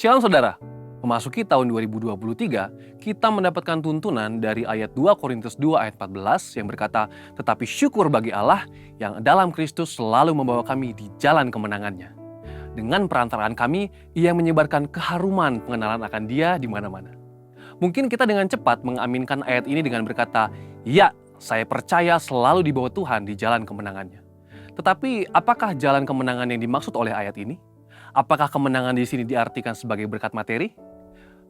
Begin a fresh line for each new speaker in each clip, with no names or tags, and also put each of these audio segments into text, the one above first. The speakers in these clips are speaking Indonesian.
Shalom saudara, memasuki tahun 2023, kita mendapatkan tuntunan dari ayat 2 Korintus 2 ayat 14 yang berkata, "Tetapi syukur bagi Allah yang dalam Kristus selalu membawa kami di jalan kemenangannya. Dengan perantaraan kami, Ia menyebarkan keharuman pengenalan akan Dia di mana-mana." Mungkin kita dengan cepat mengaminkan ayat ini dengan berkata, "Ya, saya percaya selalu dibawa Tuhan di jalan kemenangannya." Tetapi apakah jalan kemenangan yang dimaksud oleh ayat ini? Apakah kemenangan di sini diartikan sebagai berkat materi?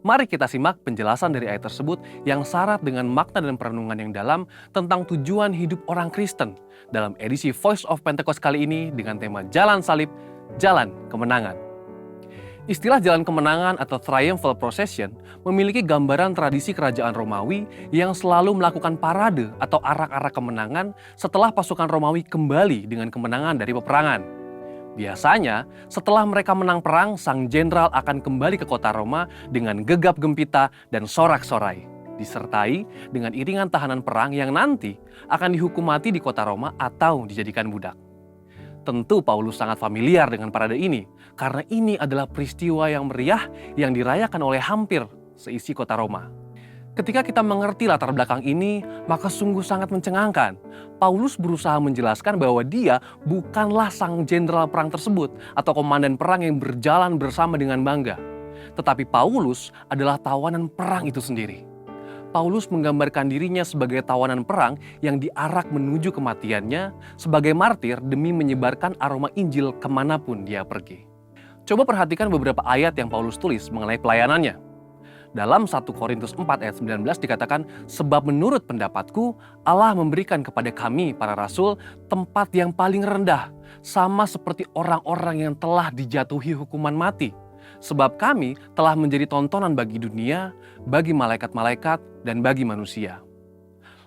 Mari kita simak penjelasan dari ayat tersebut yang syarat dengan makna dan perenungan yang dalam tentang tujuan hidup orang Kristen dalam edisi Voice of Pentecost kali ini dengan tema Jalan Salib, Jalan Kemenangan. Istilah jalan kemenangan atau triumphal procession memiliki gambaran tradisi kerajaan Romawi yang selalu melakukan parade atau arak-arak kemenangan setelah pasukan Romawi kembali dengan kemenangan dari peperangan. Biasanya, setelah mereka menang perang, sang jenderal akan kembali ke kota Roma dengan gegap gempita dan sorak-sorai, disertai dengan iringan tahanan perang yang nanti akan dihukum mati di kota Roma atau dijadikan budak. Tentu Paulus sangat familiar dengan parade ini, karena ini adalah peristiwa yang meriah yang dirayakan oleh hampir seisi kota Roma. Ketika kita mengerti latar belakang ini, maka sungguh sangat mencengangkan. Paulus berusaha menjelaskan bahwa dia bukanlah sang jenderal perang tersebut atau komandan perang yang berjalan bersama dengan bangga. Tetapi Paulus adalah tawanan perang itu sendiri. Paulus menggambarkan dirinya sebagai tawanan perang yang diarak menuju kematiannya sebagai martir demi menyebarkan aroma Injil kemanapun dia pergi. Coba perhatikan beberapa ayat yang Paulus tulis mengenai pelayanannya. Dalam 1 Korintus 4 ayat 19 dikatakan, "Sebab menurut pendapatku, Allah memberikan kepada kami, para rasul, tempat yang paling rendah, sama seperti orang-orang yang telah dijatuhi hukuman mati. Sebab kami telah menjadi tontonan bagi dunia, bagi malaikat-malaikat, dan bagi manusia."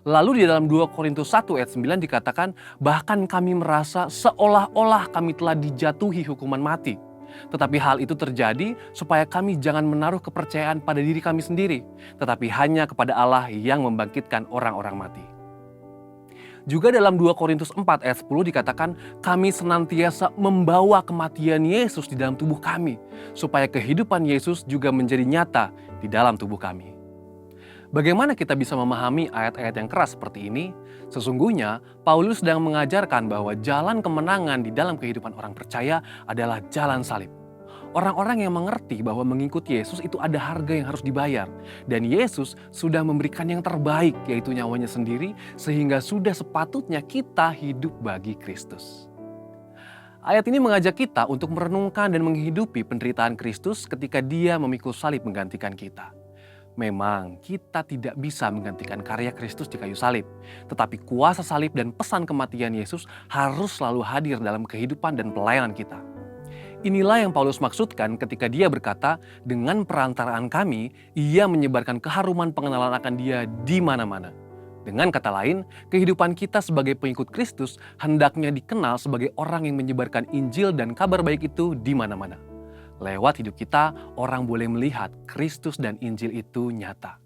Lalu di dalam 2 Korintus 1 ayat 9 dikatakan, "Bahkan kami merasa seolah-olah kami telah dijatuhi hukuman mati. Tetapi hal itu terjadi supaya kami jangan menaruh kepercayaan pada diri kami sendiri, tetapi hanya kepada Allah yang membangkitkan orang-orang mati." Juga dalam 2 Korintus 4 ayat 10 dikatakan, "Kami senantiasa membawa kematian Yesus di dalam tubuh kami, supaya kehidupan Yesus juga menjadi nyata di dalam tubuh kami." Bagaimana kita bisa memahami ayat-ayat yang keras seperti ini? Sesungguhnya, Paulus sedang mengajarkan bahwa jalan kemenangan di dalam kehidupan orang percaya adalah jalan salib. Orang-orang yang mengerti bahwa mengikuti Yesus itu ada harga yang harus dibayar. Dan Yesus sudah memberikan yang terbaik, yaitu nyawanya sendiri, sehingga sudah sepatutnya kita hidup bagi Kristus. Ayat ini mengajak kita untuk merenungkan dan menghidupi penderitaan Kristus ketika Dia memikul salib menggantikan kita. Memang kita tidak bisa menggantikan karya Kristus di kayu salib, tetapi kuasa salib dan pesan kematian Yesus harus selalu hadir dalam kehidupan dan pelayanan kita. Inilah yang Paulus maksudkan ketika dia berkata, "Dengan perantaraan kami, Ia menyebarkan keharuman pengenalan akan Dia di mana-mana." Dengan kata lain, kehidupan kita sebagai pengikut Kristus hendaknya dikenal sebagai orang yang menyebarkan Injil dan kabar baik itu di mana-mana. Lewat hidup kita, orang boleh melihat Kristus dan Injil itu nyata.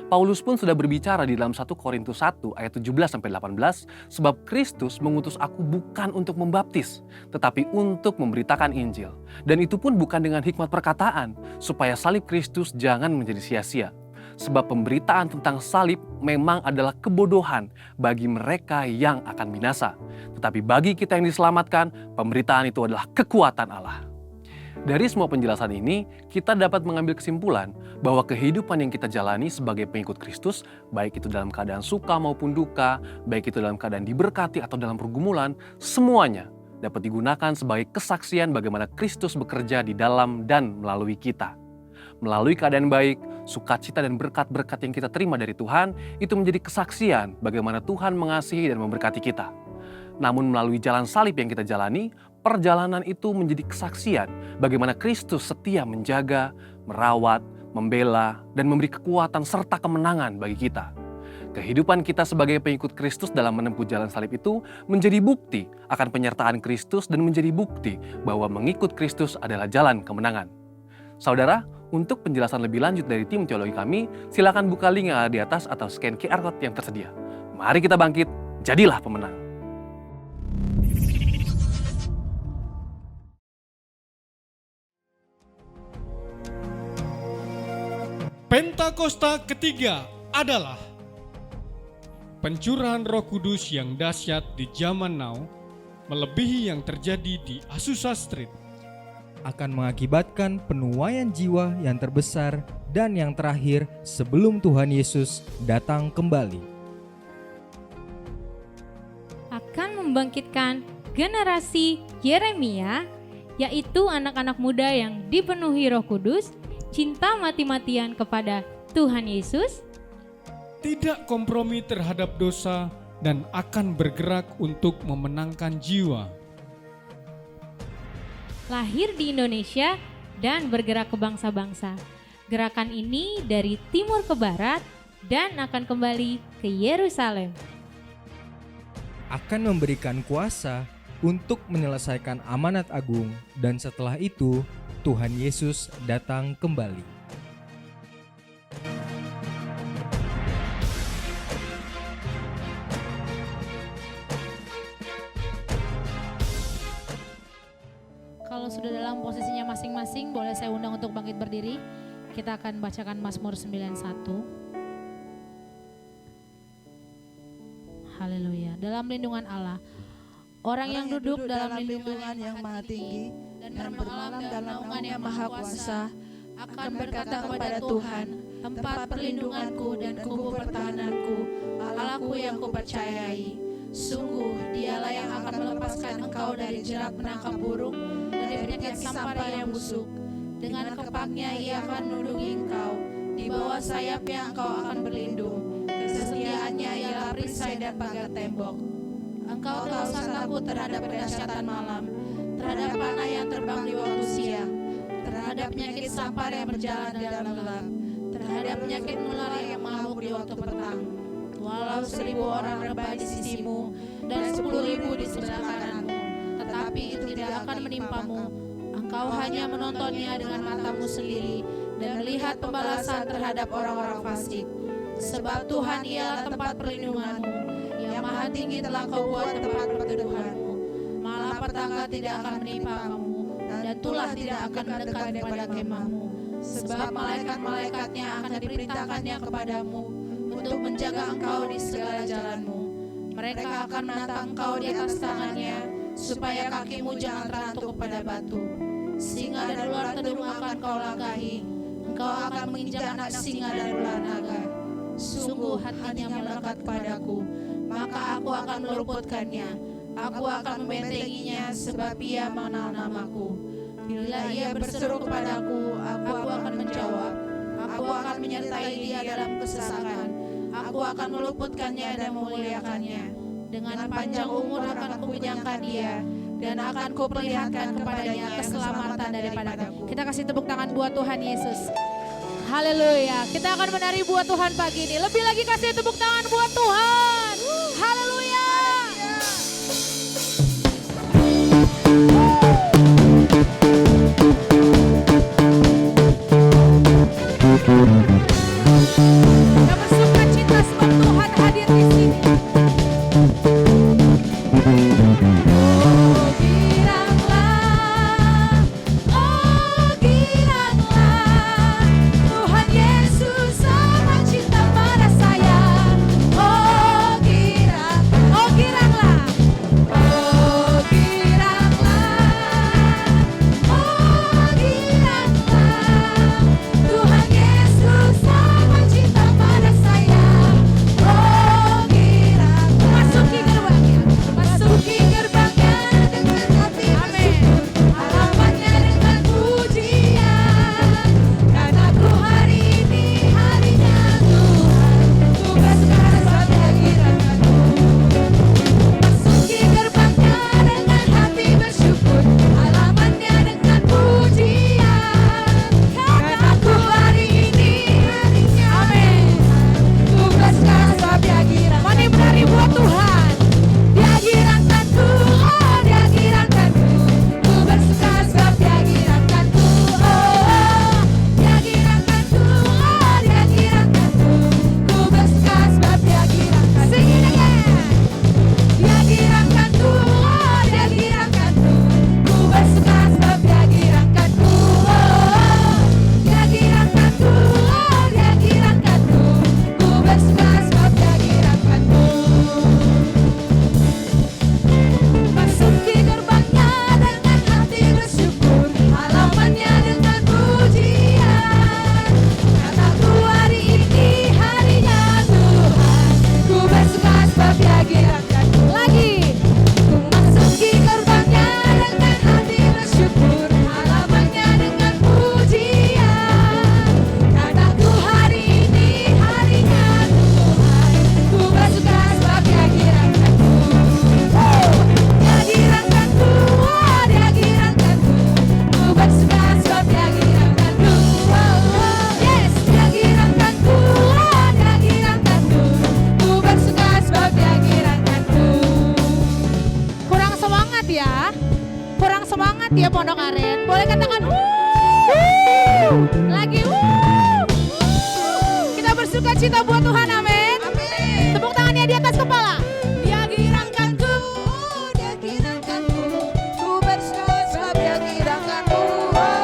Paulus pun sudah berbicara di dalam 1 Korintus 1 ayat 17-18, "Sebab Kristus mengutus aku bukan untuk membaptis, tetapi untuk memberitakan Injil. Dan itu pun bukan dengan hikmat perkataan, supaya salib Kristus jangan menjadi sia-sia. Sebab pemberitaan tentang salib memang adalah kebodohan bagi mereka yang akan binasa. Tetapi bagi kita yang diselamatkan, pemberitaan itu adalah kekuatan Allah." Dari semua penjelasan ini, kita dapat mengambil kesimpulan bahwa kehidupan yang kita jalani sebagai pengikut Kristus, baik itu dalam keadaan suka maupun duka, baik itu dalam keadaan diberkati atau dalam pergumulan, semuanya dapat digunakan sebagai kesaksian bagaimana Kristus bekerja di dalam dan melalui kita. Melalui keadaan baik, sukacita dan berkat-berkat yang kita terima dari Tuhan, itu menjadi kesaksian bagaimana Tuhan mengasihi dan memberkati kita. Namun melalui jalan salib yang kita jalani, perjalanan itu menjadi kesaksian bagaimana Kristus setia menjaga, merawat, membela, dan memberi kekuatan serta kemenangan bagi kita. Kehidupan kita sebagai pengikut Kristus dalam menempuh jalan salib itu menjadi bukti akan penyertaan Kristus dan menjadi bukti bahwa mengikut Kristus adalah jalan kemenangan. Saudara, untuk penjelasan lebih lanjut dari tim teologi kami, silakan buka link yang ada di atas atau scan QR Code yang tersedia. Mari kita bangkit, jadilah pemenang.
Pentakosta ketiga adalah pencurahan Roh Kudus yang dahsyat di zaman now, melebihi yang terjadi di Azusa Street.
Akan mengakibatkan penuaian jiwa yang terbesar dan yang terakhir sebelum Tuhan Yesus datang kembali.
Akan membangkitkan generasi Yeremia, yaitu anak-anak muda yang dipenuhi Roh Kudus, cinta mati-matian kepada Tuhan Yesus,
Tidak kompromi terhadap dosa dan akan bergerak untuk memenangkan jiwa.
lahir di Indonesia dan bergerak ke bangsa-bangsa. Gerakan ini dari timur ke barat dan akan kembali ke Yerusalem.
Akan memberikan kuasa untuk menyelesaikan amanat agung dan setelah itu Tuhan Yesus datang kembali.
Kalau sudah dalam posisinya masing-masing, boleh saya undang untuk bangkit berdiri. Kita akan bacakan Mazmur 91. Haleluya. Dalam lindungan Allah, orang yang duduk dalam lindungan yang maha tinggi dan bermalam dalam naungan yang maha kuasa akan berkata kepada Tuhan, tempat perlindunganku dan kubu pertahananku, Allahku yang kupercayai. Sungguh dialah yang akan melepaskan engkau dari jerat menangkap burung, dari penyakit sampar yang busuk. Dengan kepaknya ia akan melindungi engkau, di bawah sayapnya engkau akan berlindung. Kesetiaannya ialah perisai dan pagar tembok. Engkau tak usah takut terhadap kedahsyatan malam, terhadap panah yang terbang di waktu siang, terhadap penyakit sampar yang berjalan dalam gelap, terhadap penyakit menular yang mengamuk di waktu petang. Walau 1.000 orang rebah di sisimu dan 10.000 di sebelah kananmu, tetapi itu tidak akan menimpamu. Engkau hanya menontonnya dengan matamu sendiri dan melihat pembalasan terhadap orang-orang fasik. Sebab Tuhan ialah tempat perlindunganmu, yang maha tinggi telah kau buat tempat perteduhanmu. Malapetaka tidak akan menimpa kamu, dan tulah tidak akan mendekat pada kemahmu. Sebab malaikat-malaikatnya akan diperintahkannya kepadamu untuk menjaga engkau di segala jalanmu. Mereka akan menatang engkau di atas tangannya, supaya kakimu jangan terantuk kepada batu. Singa dan ular tedung akan kau langkahi, engkau akan menginjak anak singa dan ular naga. Sungguh hatinya melekat kepadaku, maka aku akan meluputkannya. Aku akan membentenginya sebab ia mengenal namaku. Bila ia berseru kepadaku, aku akan menjawab. Aku akan menyertai dia dalam kesesakan. Aku akan meluputkannya dan memuliakannya. Dengan panjang umur akan kukenyangkan dia, dan akan kuperlihatkan kepadanya keselamatan daripadaku. Kita kasih tepuk tangan buat Tuhan Yesus. Haleluya. Kita akan menari buat Tuhan pagi ini. Lebih lagi kasih tepuk tangan buat Tuhan. Haleluya. Yang bersuka cita sebab Tuhan hadir di sini.
Tuhan Yesus
Tuhan, amin. Tepuk tangannya di atas kepala. Dia girangkanku.
Dia girangkanku. Ku bersuka sebab dia girangkanku.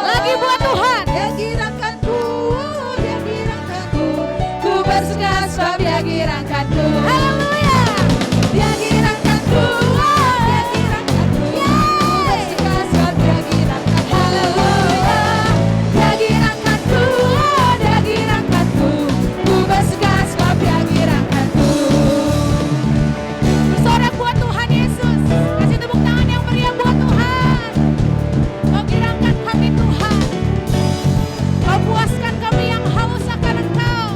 Lagi buat Tuhan.
Dia girangkanku. Dia girangkanku. Ku bersuka sebab dia girangkanku.
Haleluya.
Dia girangkanku. Dia girangkanku. Ku bersuka sebab dia girangkanku. Haleluya. Dia girangkanku. Dia girangkanku. Ku bersuka sebab dia girangkanku.
Bersorak buat Tuhan Yesus. Kasih tepuk tangan yang meriah buat Tuhan. Kau girangkan kami Tuhan. Kau puaskan kami yang haus akan Engkau.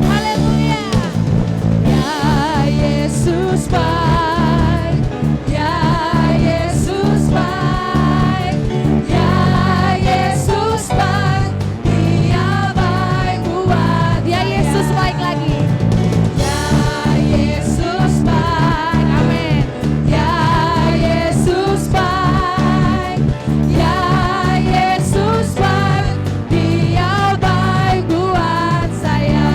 Haleluya.
Ya Yesus baik, ya Yesus baik, ya Yesus baik, Dia baik buat.
Ya Yesus baik lagi.
Ya Yesus baik, amin. Ya Yesus baik, ya Yesus baik, Dia baik buat saya.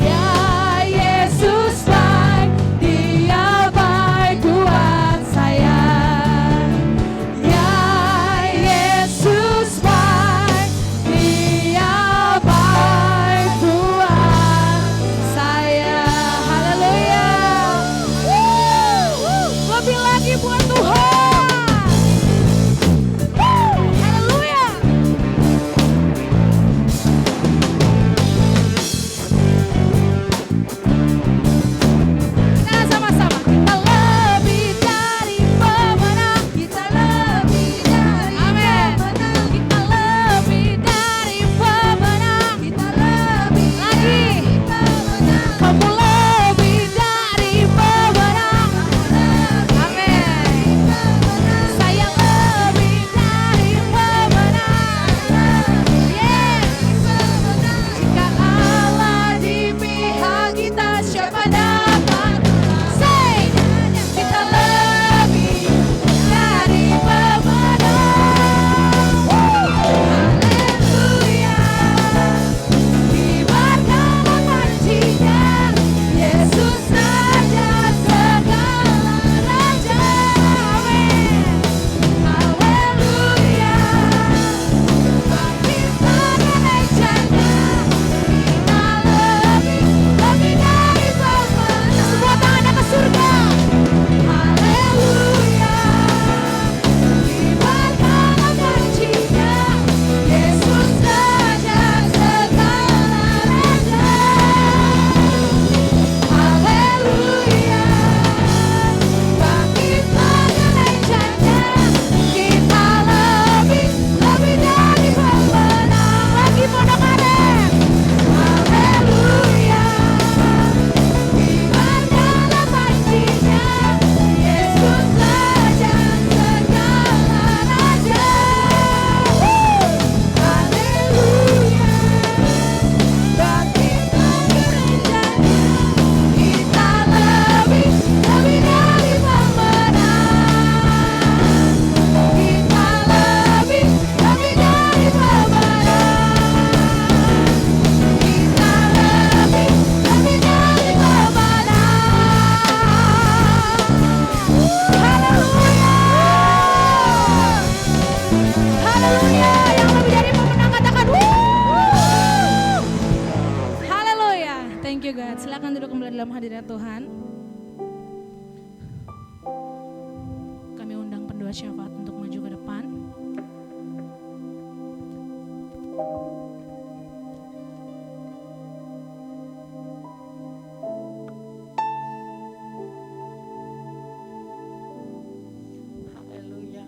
Ya Yesus baik, Dia baik buat saya. Ya Yesus baik, Dia baik buat saya. Haleluya.
Lebih lagi buat Tuhan. Haleluya. Nah, sama-sama.
Kita lebih dari pemenang, kita lebih dari
Amin.
pemenang,
Kita lebih dari pemenang.
kita lebih
Lagi.
dari pemenang.
Kamu lebih dari pemenang. Amin. Saya lebih dari pemenang. Yes.
Jika Allah di pihak kita, siapa dapat
Say.
kita lebih dari pemenang. Haleluya. Kibarkan pancinya, Yesus Raja segala raja. Amin. Haleluya. Bangkitkan Indonesia-nya, kita lebih dari pemenang.
Semua tangannya ke surga.
Haleluya. Kibarkan pancinya, Yesus Raja segala raja. Haleluya. Bangkitkan Indonesia-nya, kita lebih dari pemenang.
Lagi pondok aren.
Haleluya. Kibarkan pancinya, Yesus Raja segala raja. Haleluya. Bangkitkan gerejanya, kita lebih dari pemenang. Kita lebih dari pemenang. Kita lebih dari pemenang.
Haleluya. Yang lebih dari pemenang katakan wuh.
Haleluya. Thank you God. Silakan duduk kembali dalam hadirat Tuhan. Kami undang pendua syafaat untuk maju ke depan.
Haleluya.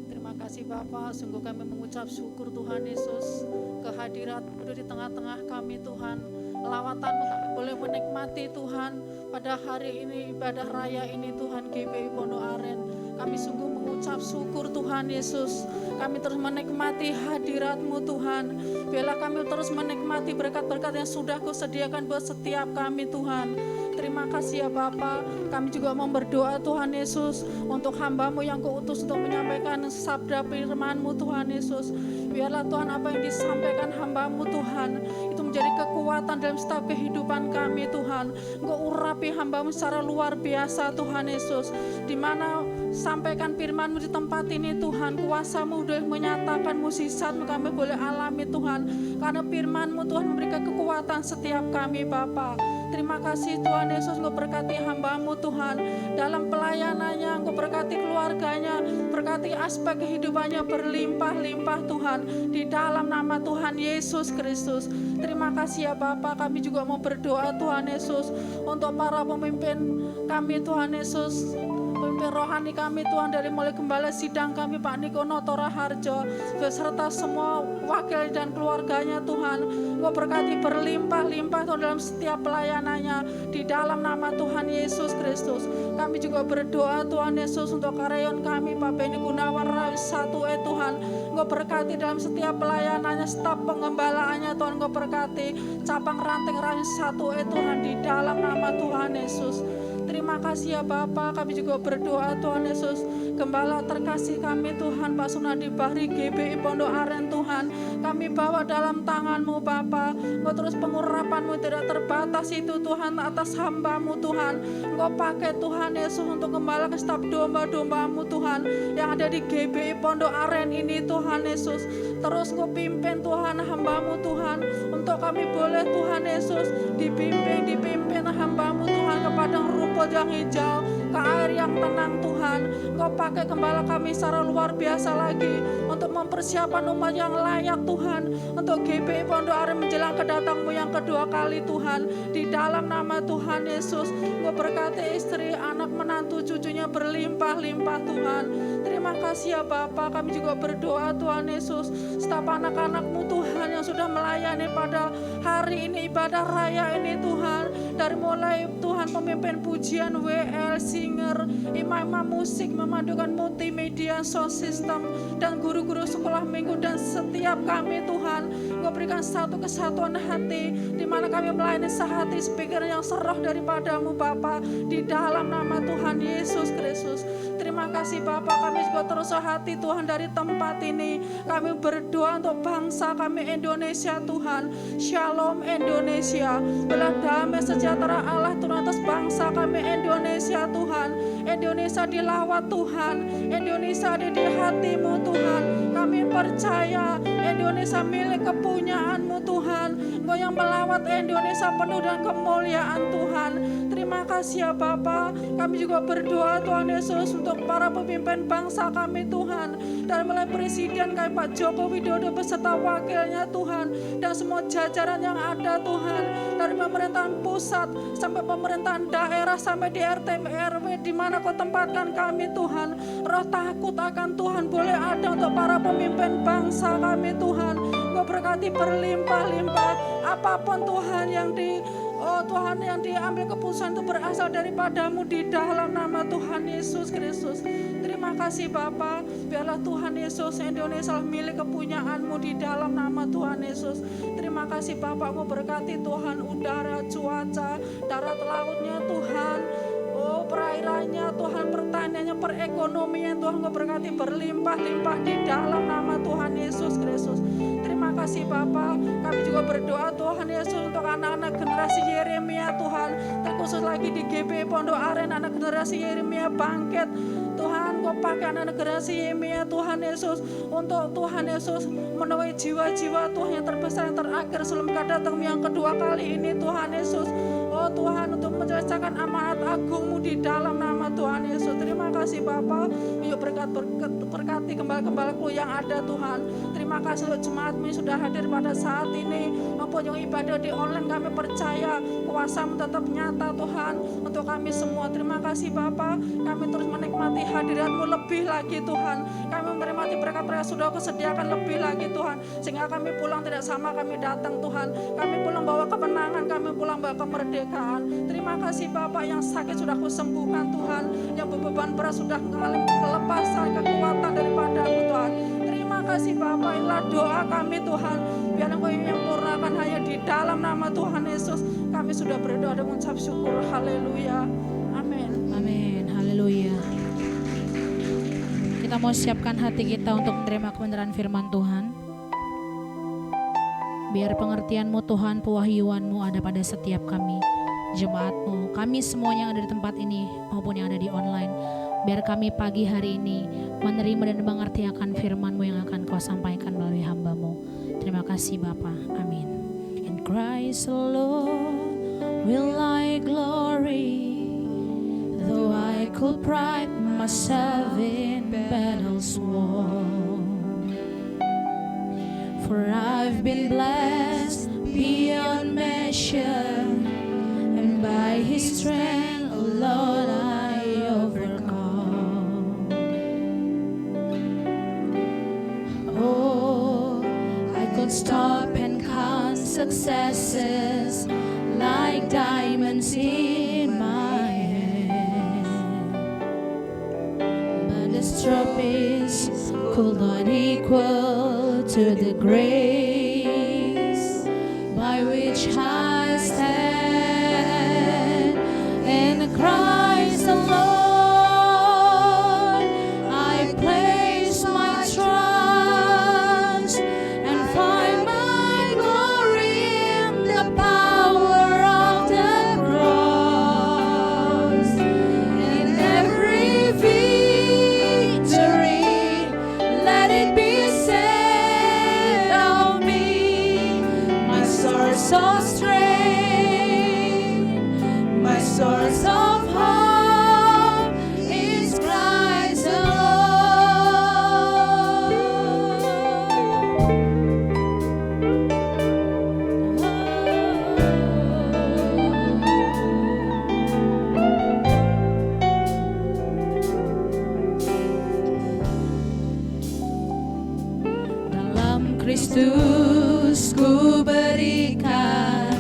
Terima kasih Bapa, sungguh kami mengucap syukur Tuhan Yesus, kehadirat di tengah-tengah kami Tuhan. lawatan-Mu kami boleh menikmati Tuhan pada hari ini, ibadah raya ini Tuhan GBI Pondok Aren. Kami sungguh mengucap syukur Tuhan Yesus. Kami terus menikmati hadirat-Mu Tuhan. Biarlah kami terus menikmati berkat-berkat yang sudah Kau sediakan buat setiap kami Tuhan. Terima kasih ya Bapa. Kami juga mau berdoa Tuhan Yesus untuk hamba-Mu yang Kau utus untuk menyampaikan sabda firman-Mu Tuhan Yesus. Biarlah Tuhan apa yang disampaikan hamba-Mu Tuhan itu menjadi kekuatan dalam setiap kehidupan kami Tuhan. Engkau urapi hamba-Mu secara luar biasa Tuhan Yesus. Di mana sampaikan firman-Mu di tempat ini Tuhan, kuasa-Mu sudah menyatakan mukjizat kami boleh alami Tuhan. Karena firman-Mu Tuhan memberikan kekuatan setiap kami Bapa. Terima kasih Tuhan Yesus, Engkau berkati hamba-Mu Tuhan dalam pelayanannya, Engkau berkati keluarganya, berkati aspek kehidupannya berlimpah-limpah Tuhan di dalam nama Tuhan Yesus Kristus. Terima kasih ya Bapa. Kami juga mau berdoa Tuhan Yesus untuk para pemimpin kami Tuhan Yesus, pemimpin rohani kami Tuhan, dari mulai gembala sidang kami Pak Nikono Toraharjo beserta semua wakil dan keluarganya Tuhan. Engkau berkati berlimpah-limpah Tuhan dalam setiap pelayanannya di dalam nama Tuhan Yesus Kristus. Kami juga berdoa Tuhan Yesus untuk karyawan kami Pak Benny Gunawan Rawis 1E Tuhan. Engkau berkati dalam setiap pelayanannya, staf pengembalaannya Tuhan. Engkau berkati cabang ranting Rawis 1E Tuhan di dalam nama Tuhan Yesus. Terima kasih ya Bapa. Kami juga berdoa Tuhan Yesus, gembala terkasih kami Tuhan Pak Sunadi Bahri GBI Pondok Aren Tuhan, kami bawa dalam tangan-Mu Bapa. Engkau terus pengurapan-Mu tidak terbatas itu Tuhan atas hamba-Mu Tuhan. Engkau pakai Tuhan Yesus untuk gembala ke setiap domba-domba-Mu Tuhan yang ada di GBI Pondok Aren ini Tuhan Yesus. Terus Engkau pimpin Tuhan hamba-Mu Tuhan, untuk kami boleh Tuhan Yesus dipimpin hamba-Mu Tuhan ke padang rumput yang hijau, ke air yang tenang Tuhan. Engkau pakai gembala kami secara luar biasa lagi untuk mempersiapkan umat yang layak Tuhan, untuk GBI Pondok Aren menjelang kedatang-Mu yang kedua kali Tuhan. Di dalam nama Tuhan Yesus, Engkau berkati istri, anak, menantu, cucunya berlimpah-limpah Tuhan. Terima kasih ya Bapa. Kami juga berdoa Tuhan Yesus, setiap anak-anak-Mu Tuhan yang sudah melayani pada hari ini, ibadah raya ini Tuhan, dari mulai Tuhan pemimpin pujian, WL, singer, imam-imam musik, memadukan multimedia, sound system, dan guru-guru sekolah minggu, dan setiap kami Tuhan. Engkau berikan satu kesatuan hati, di mana kami melayani sehati speaker yang seroh daripada-Mu Bapa, di dalam nama Tuhan Yesus Kristus. Terima kasih Bapa. Kami juga terus hati Tuhan dari tempat ini. Kami berdoa untuk bangsa kami Indonesia Tuhan. Shalom Indonesia. Belah damai sejahtera Allah Tuhan atas bangsa kami Indonesia Tuhan. Indonesia dilawat Tuhan. Indonesia ada di hati-Mu Tuhan. Kami percaya Indonesia milik kepunyaan-Mu Tuhan. Engkau yang melawat Indonesia penuh dengan kemuliaan Tuhan. Terima kasih ya Bapa. Kami juga berdoa Tuhan Yesus untuk para pemimpin bangsa kami Tuhan, dari mulai Presiden kami Pak Joko Widodo beserta wakilnya Tuhan, dan semua jajaran yang ada Tuhan, dari pemerintahan pusat sampai pemerintahan daerah sampai di RT RW di mana Kau tempatkan kami Tuhan. Roh takut akan Tuhan boleh ada untuk para pemimpin bangsa kami Tuhan. Kau berkati berlimpah-limpah apapun Tuhan yang Tuhan yang diambil keputusan itu berasal daripada-Mu di dalam nama Tuhan Yesus Kristus. Terima kasih Bapa. Biarlah Tuhan Yesus Indonesia milik kepunyaan-Mu di dalam nama Tuhan Yesus. Terima kasih Bapa. Mu berkati Tuhan udara, cuaca, darat lautnya Tuhan. Oh perairannya Tuhan, pertaniannya, perekonomian Tuhan. Kau berkati berlimpah-limpah di dalam nama Tuhan Yesus Kristus. Terima kasih Bapa. Kami juga berdoa Tuhan Yesus untuk anak-anak generasi Yeremia Tuhan, terkhusus lagi di GBI Pondok Aren, anak generasi Yeremia bangkit Tuhan. Kau pakai anak generasi Yeremia Tuhan Yesus, untuk Tuhan Yesus menuai jiwa-jiwa Tuhan yang terbesar, yang terakhir sebelum Kau datang yang kedua kali ini Tuhan Yesus. Oh Tuhan, untuk menjelaskan amanat agung-Mu di dalam nama Tuhan Yesus. Terima kasih Bapa. Yuk berkati gembala-gembala-Ku yang ada Tuhan. Terima kasih untuk jemaat-Mu yang sudah hadir pada saat ini, maupun yang ibadah di online. Kami percaya kuasa-Mu tetap nyata Tuhan untuk kami semua. Terima kasih Bapa. Kami terus menikmati hadirat-Mu lebih lagi Tuhan. Kami menikmati berkat-berkat yang sudah Kau sediakan lebih lagi Tuhan, sehingga kami pulang tidak sama kami datang Tuhan. Kami pulang bawa kemenangan, kami pulang Bapak kemerdekaan. Terima kasih Bapak yang sakit sudah Kau sembuhkan Tuhan, yang beban berat sudah mengalami kelepasan, kekuatan daripada-Mu Tuhan. Terima kasih Bapak, inilah doa kami Tuhan. Biar Engkau yang menyempurnakan hanya di dalam nama Tuhan Yesus. Kami sudah berdoa dan mengucap syukur. Haleluya. Amin.
Amin. Haleluya. Kita mau siapkan hati kita untuk menerima kebenaran firman Tuhan. Biar pengertian-Mu Tuhan, pewahyuan-Mu ada pada setiap kami, jemaat-Mu, kami semuanya yang ada di tempat ini maupun yang ada di online. Biar kami pagi hari ini menerima dan mengerti akan firman-Mu yang akan Kau sampaikan melalui hamba-Mu. Terima kasih Bapa. Amin. In Christ alone will I glory, though I could pride myself in battles won. For I've been blessed beyond measure, and by His strength, oh Lord, I overcome. Oh, I could stop and count successes like diamonds in my hand, but this trophies could not equal to the grace by which I stand in Christ alone. I place my trust and find my glory in the power of the cross. In every victory, let it be said of me, my source of strength, my source of hope is Christ Dalam Kristus ku berikan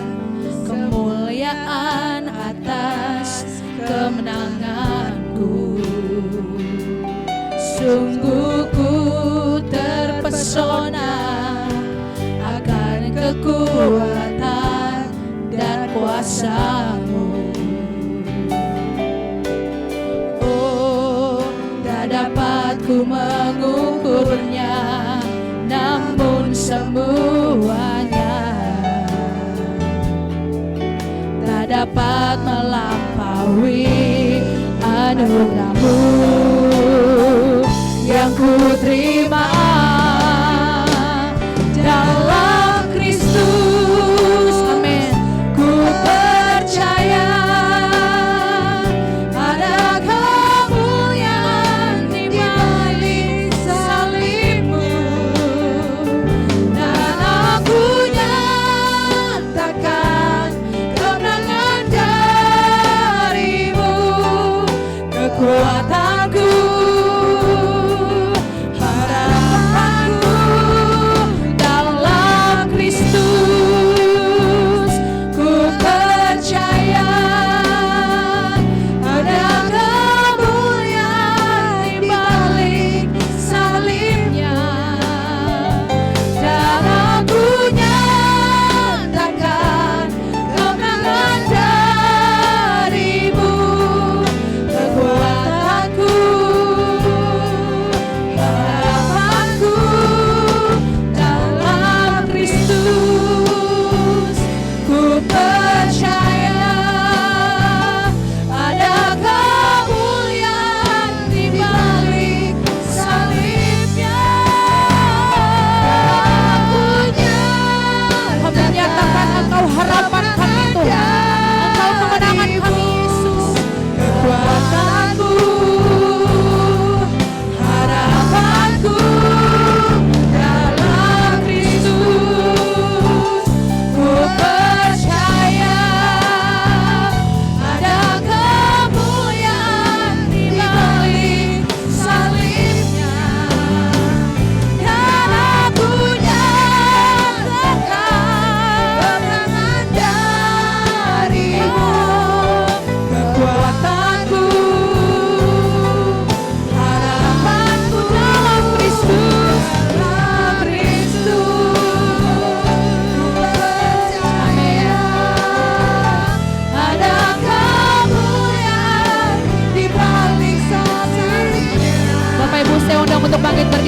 kemuliaan atas kemenanganku. Sungguh ku terpesona akan kekuatan dan kuasa-Mu. Oh, tak dapat ku mengukurnya, namun semuanya tak dapat melampaui anugerah-Mu yang ku terima dalam Kristus. Amin. Ku percaya ada kemuliaan di balik salib-Mu, dan aku nyatakan kemenangan dari-Mu. Kekuatanku, harapan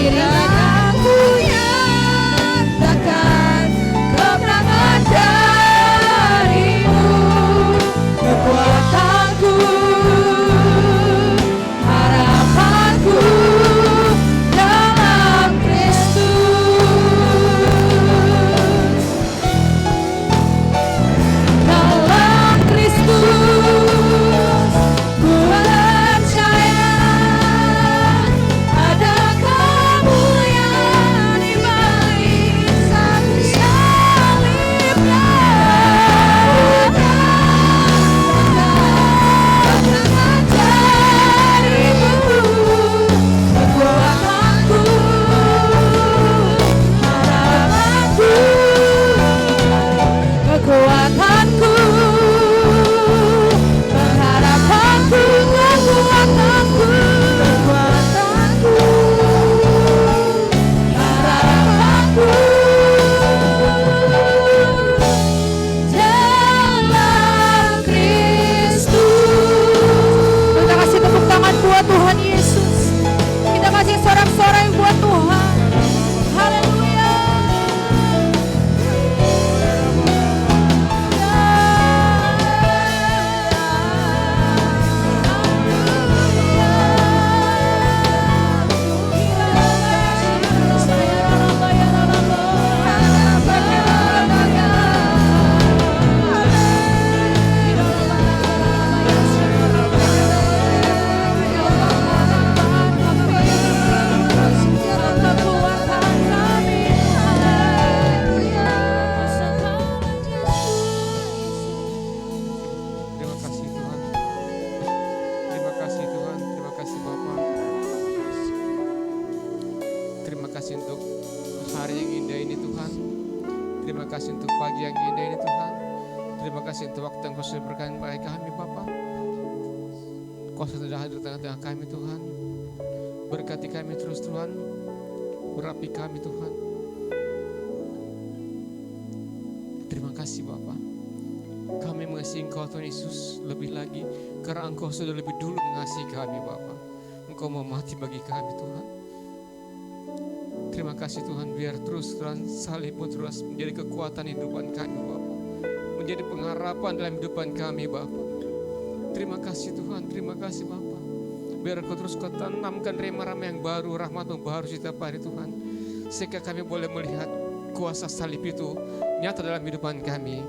Aku nyatakan kemenangan darimu, kekuatanku, harapanku dalam Kristus. Dalam Kristus ku percaya ada kemuliaan di balik salib. Kemenangan darimu, kekuatanku, harapanku, kekuatanku, pengharapanku, kekuatanku, kekuatanku, harapanku dalam Kristus. Kita kasih tepuk tangan buat Tuhan Yesus. Kita kasih sorak-sorai buat Tuhan. Haleluya.
Terima kasih Tuhan. Terima kasih Tuhan. Terima kasih Bapa. Terima kasih untuk hari yang indah ini Tuhan. Terima kasih untuk pagi yang indah ini Tuhan. Terima kasih untuk waktu yang Kau sudah berkahi bagi kami Bapa. Kau sudah hadir di tengah-tengah kami Tuhan. Berkati kami terus Tuhan. Urapi kami Tuhan. Terima kasih Bapa. Kami mengasihi Engkau Tuhan Yesus lebih lagi karena Engkau sudah lebih dulu mengasihi kami Bapa. Engkau mau mati bagi kami Tuhan. Terima kasih Tuhan, biar terus Tuhan salibmu terus menjadi kekuatan hidupan kami Bapa, menjadi pengharapan dalam hidupan kami Bapa. Terima kasih Tuhan, terima kasih Bapa. Biar Kau terus Kau tanamkan rema-rema yang baru, rahmat-Mu baru setiap hari Tuhan, sehingga kami boleh melihat kuasa salib itu nyata dalam hidupan kami,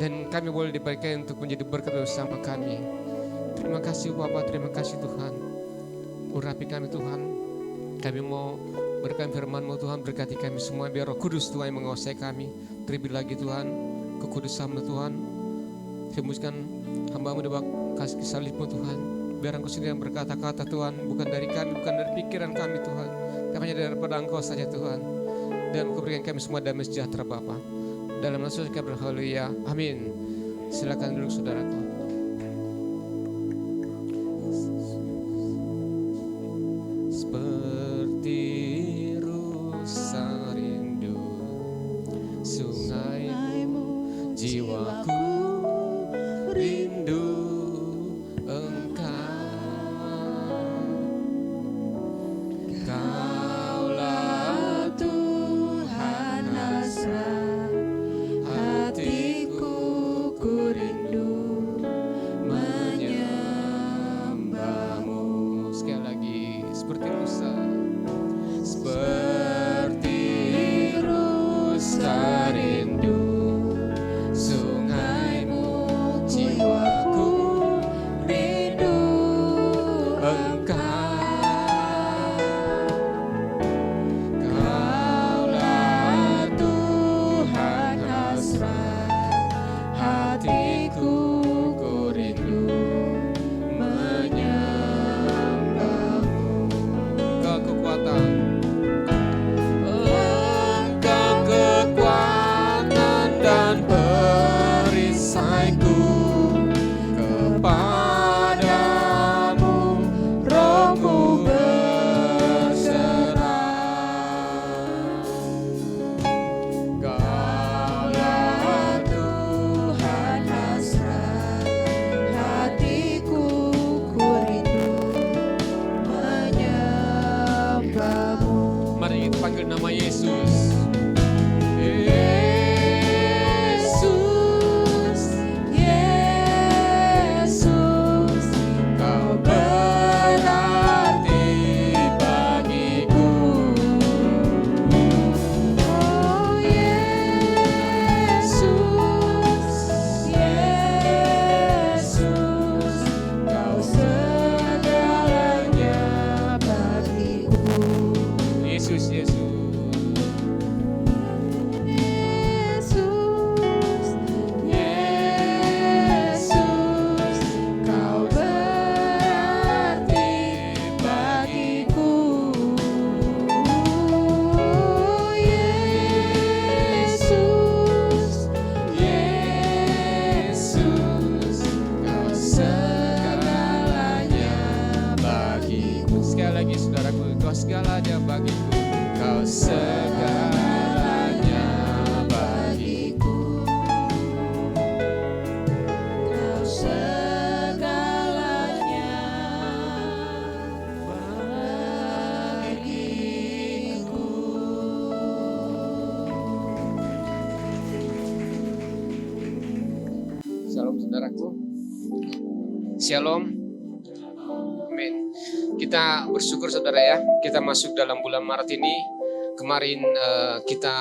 dan kami boleh dipakai untuk menjadi berkat bersama kami. Terima kasih Bapa, terima kasih Tuhan. Urapi kami Tuhan. Kami mau berkat firman-Mu Tuhan, berkati kami semua, biar Roh Kudus Tuhan yang menguasai kami. Terlebih lagi Tuhan, kekudusan-Mu Tuhan, hembuskan hamba-Mu dalam kasih salib-Mu Tuhan. Biar Engkau sendiri yang berkata-kata Tuhan, bukan dari kami, bukan dari pikiran kami Tuhan, tapi hanya daripada Engkau saja Tuhan. Dan Engkau berikan kami semua damai sejahtera Bapa. Dalam nama Yesus kami berhaleluya. Amin. Silakan duduk saudaraku. Seperti rusa rindu sungai-Mu, jiwaku rindu Engkau. Kaulah Tuhan hasrat hatiku, ku rindu menyembah-Mu. Sekali lagi, seperti rusa, seperti rusa rindu sungai-Mu, jiwaku rindu Engkau. Kaulah Tuhan hasrat hatiku, ku rindu menyembah-Mu. Engkau kekuatan, Engkau kekuatan dan perisaiku. Kepadamu rohku berserah. Kaulah Tuhan hasrat hatiku, ku rindu menyembah-Mu. Shalom saudaraku. Shalom. Amin. Kita bersyukur saudara ya, kita masuk dalam bulan Maret ini. Kemarin kita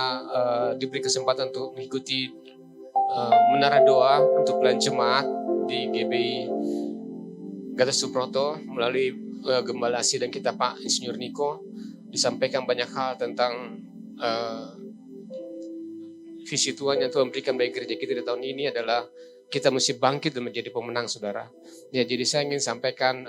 diberi kesempatan untuk mengikuti menara doa untuk pelayan jemaat di GBI Gatot Subroto melalui Gembala Asi dan kita Pak Insinyur Niko. Disampaikan banyak hal tentang visi Tuhan yang Tuhan berikan bagi gereja kita di tahun ini adalah kita mesti bangkit dan menjadi pemenang, saudara. Ya, jadi saya ingin sampaikan,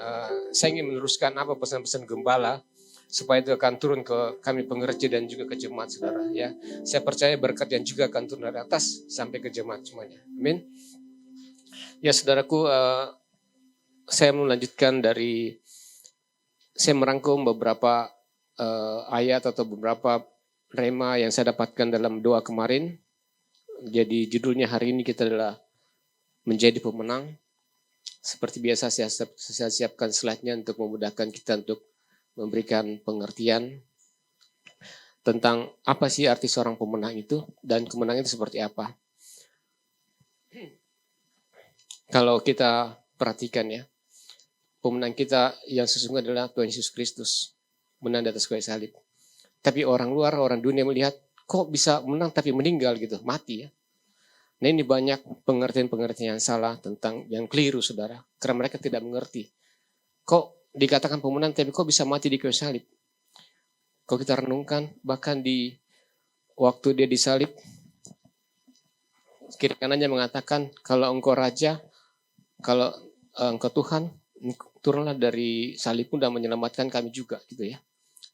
saya ingin meneruskan apa pesan-pesan gembala supaya itu akan turun ke kami pengerja dan juga ke jemaat, saudara. Ya, saya percaya berkat yang juga akan turun dari atas sampai ke jemaat semuanya. Amin. Ya, saudaraku, saya melanjutkan dari saya merangkum beberapa ayat atau beberapa rema yang saya dapatkan dalam doa kemarin. Jadi judulnya hari ini kita adalah menjadi pemenang. Seperti biasa saya siapkan slide-nya untuk memudahkan kita untuk memberikan pengertian tentang apa sih arti seorang pemenang itu dan kemenangan itu seperti apa. Kalau kita perhatikan ya, pemenang kita yang sesungguhnya adalah Tuhan Yesus Kristus, menang di atas kayu salib. Tapi orang luar, orang dunia melihat, kok bisa menang tapi meninggal gitu, mati ya. Nah ini banyak pengertian-pengertian yang salah tentang yang keliru, saudara. Karena mereka tidak mengerti. Kok dikatakan pemenang tapi kok bisa mati di kayu salib? Kalau kita renungkan, bahkan di waktu dia disalib, kiri kanannya mengatakan, kalau engkau raja, kalau engkau Tuhan, turunlah dari salib pun dan menyelamatkan kami juga, gitu ya.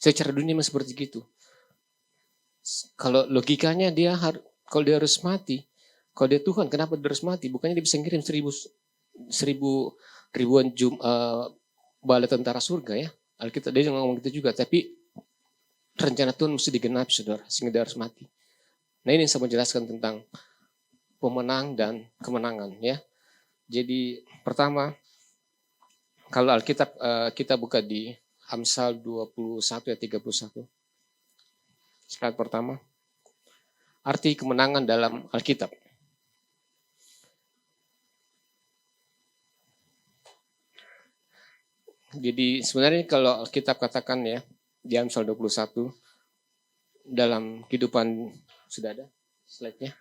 Secara dunia memang seperti itu. Kalau logikanya kalau dia harus mati, kalau dia Tuhan, kenapa dia harus mati? Bukannya dia bisa ngirim ribuan bala tentara surga ya. Alkitab dia ngomong gitu juga, tapi rencana Tuhan mesti digenapi, saudara, sehingga dia harus mati. Nah ini yang saya menjelaskan tentang pemenang dan kemenangan ya. Jadi pertama, kalau Alkitab kita buka di Amsal 21 ayat 31. Slide pertama. Arti kemenangan dalam Alkitab. Jadi sebenarnya kalau Alkitab katakan ya, di Amsal 21, dalam kehidupan, sudah ada slide-nya?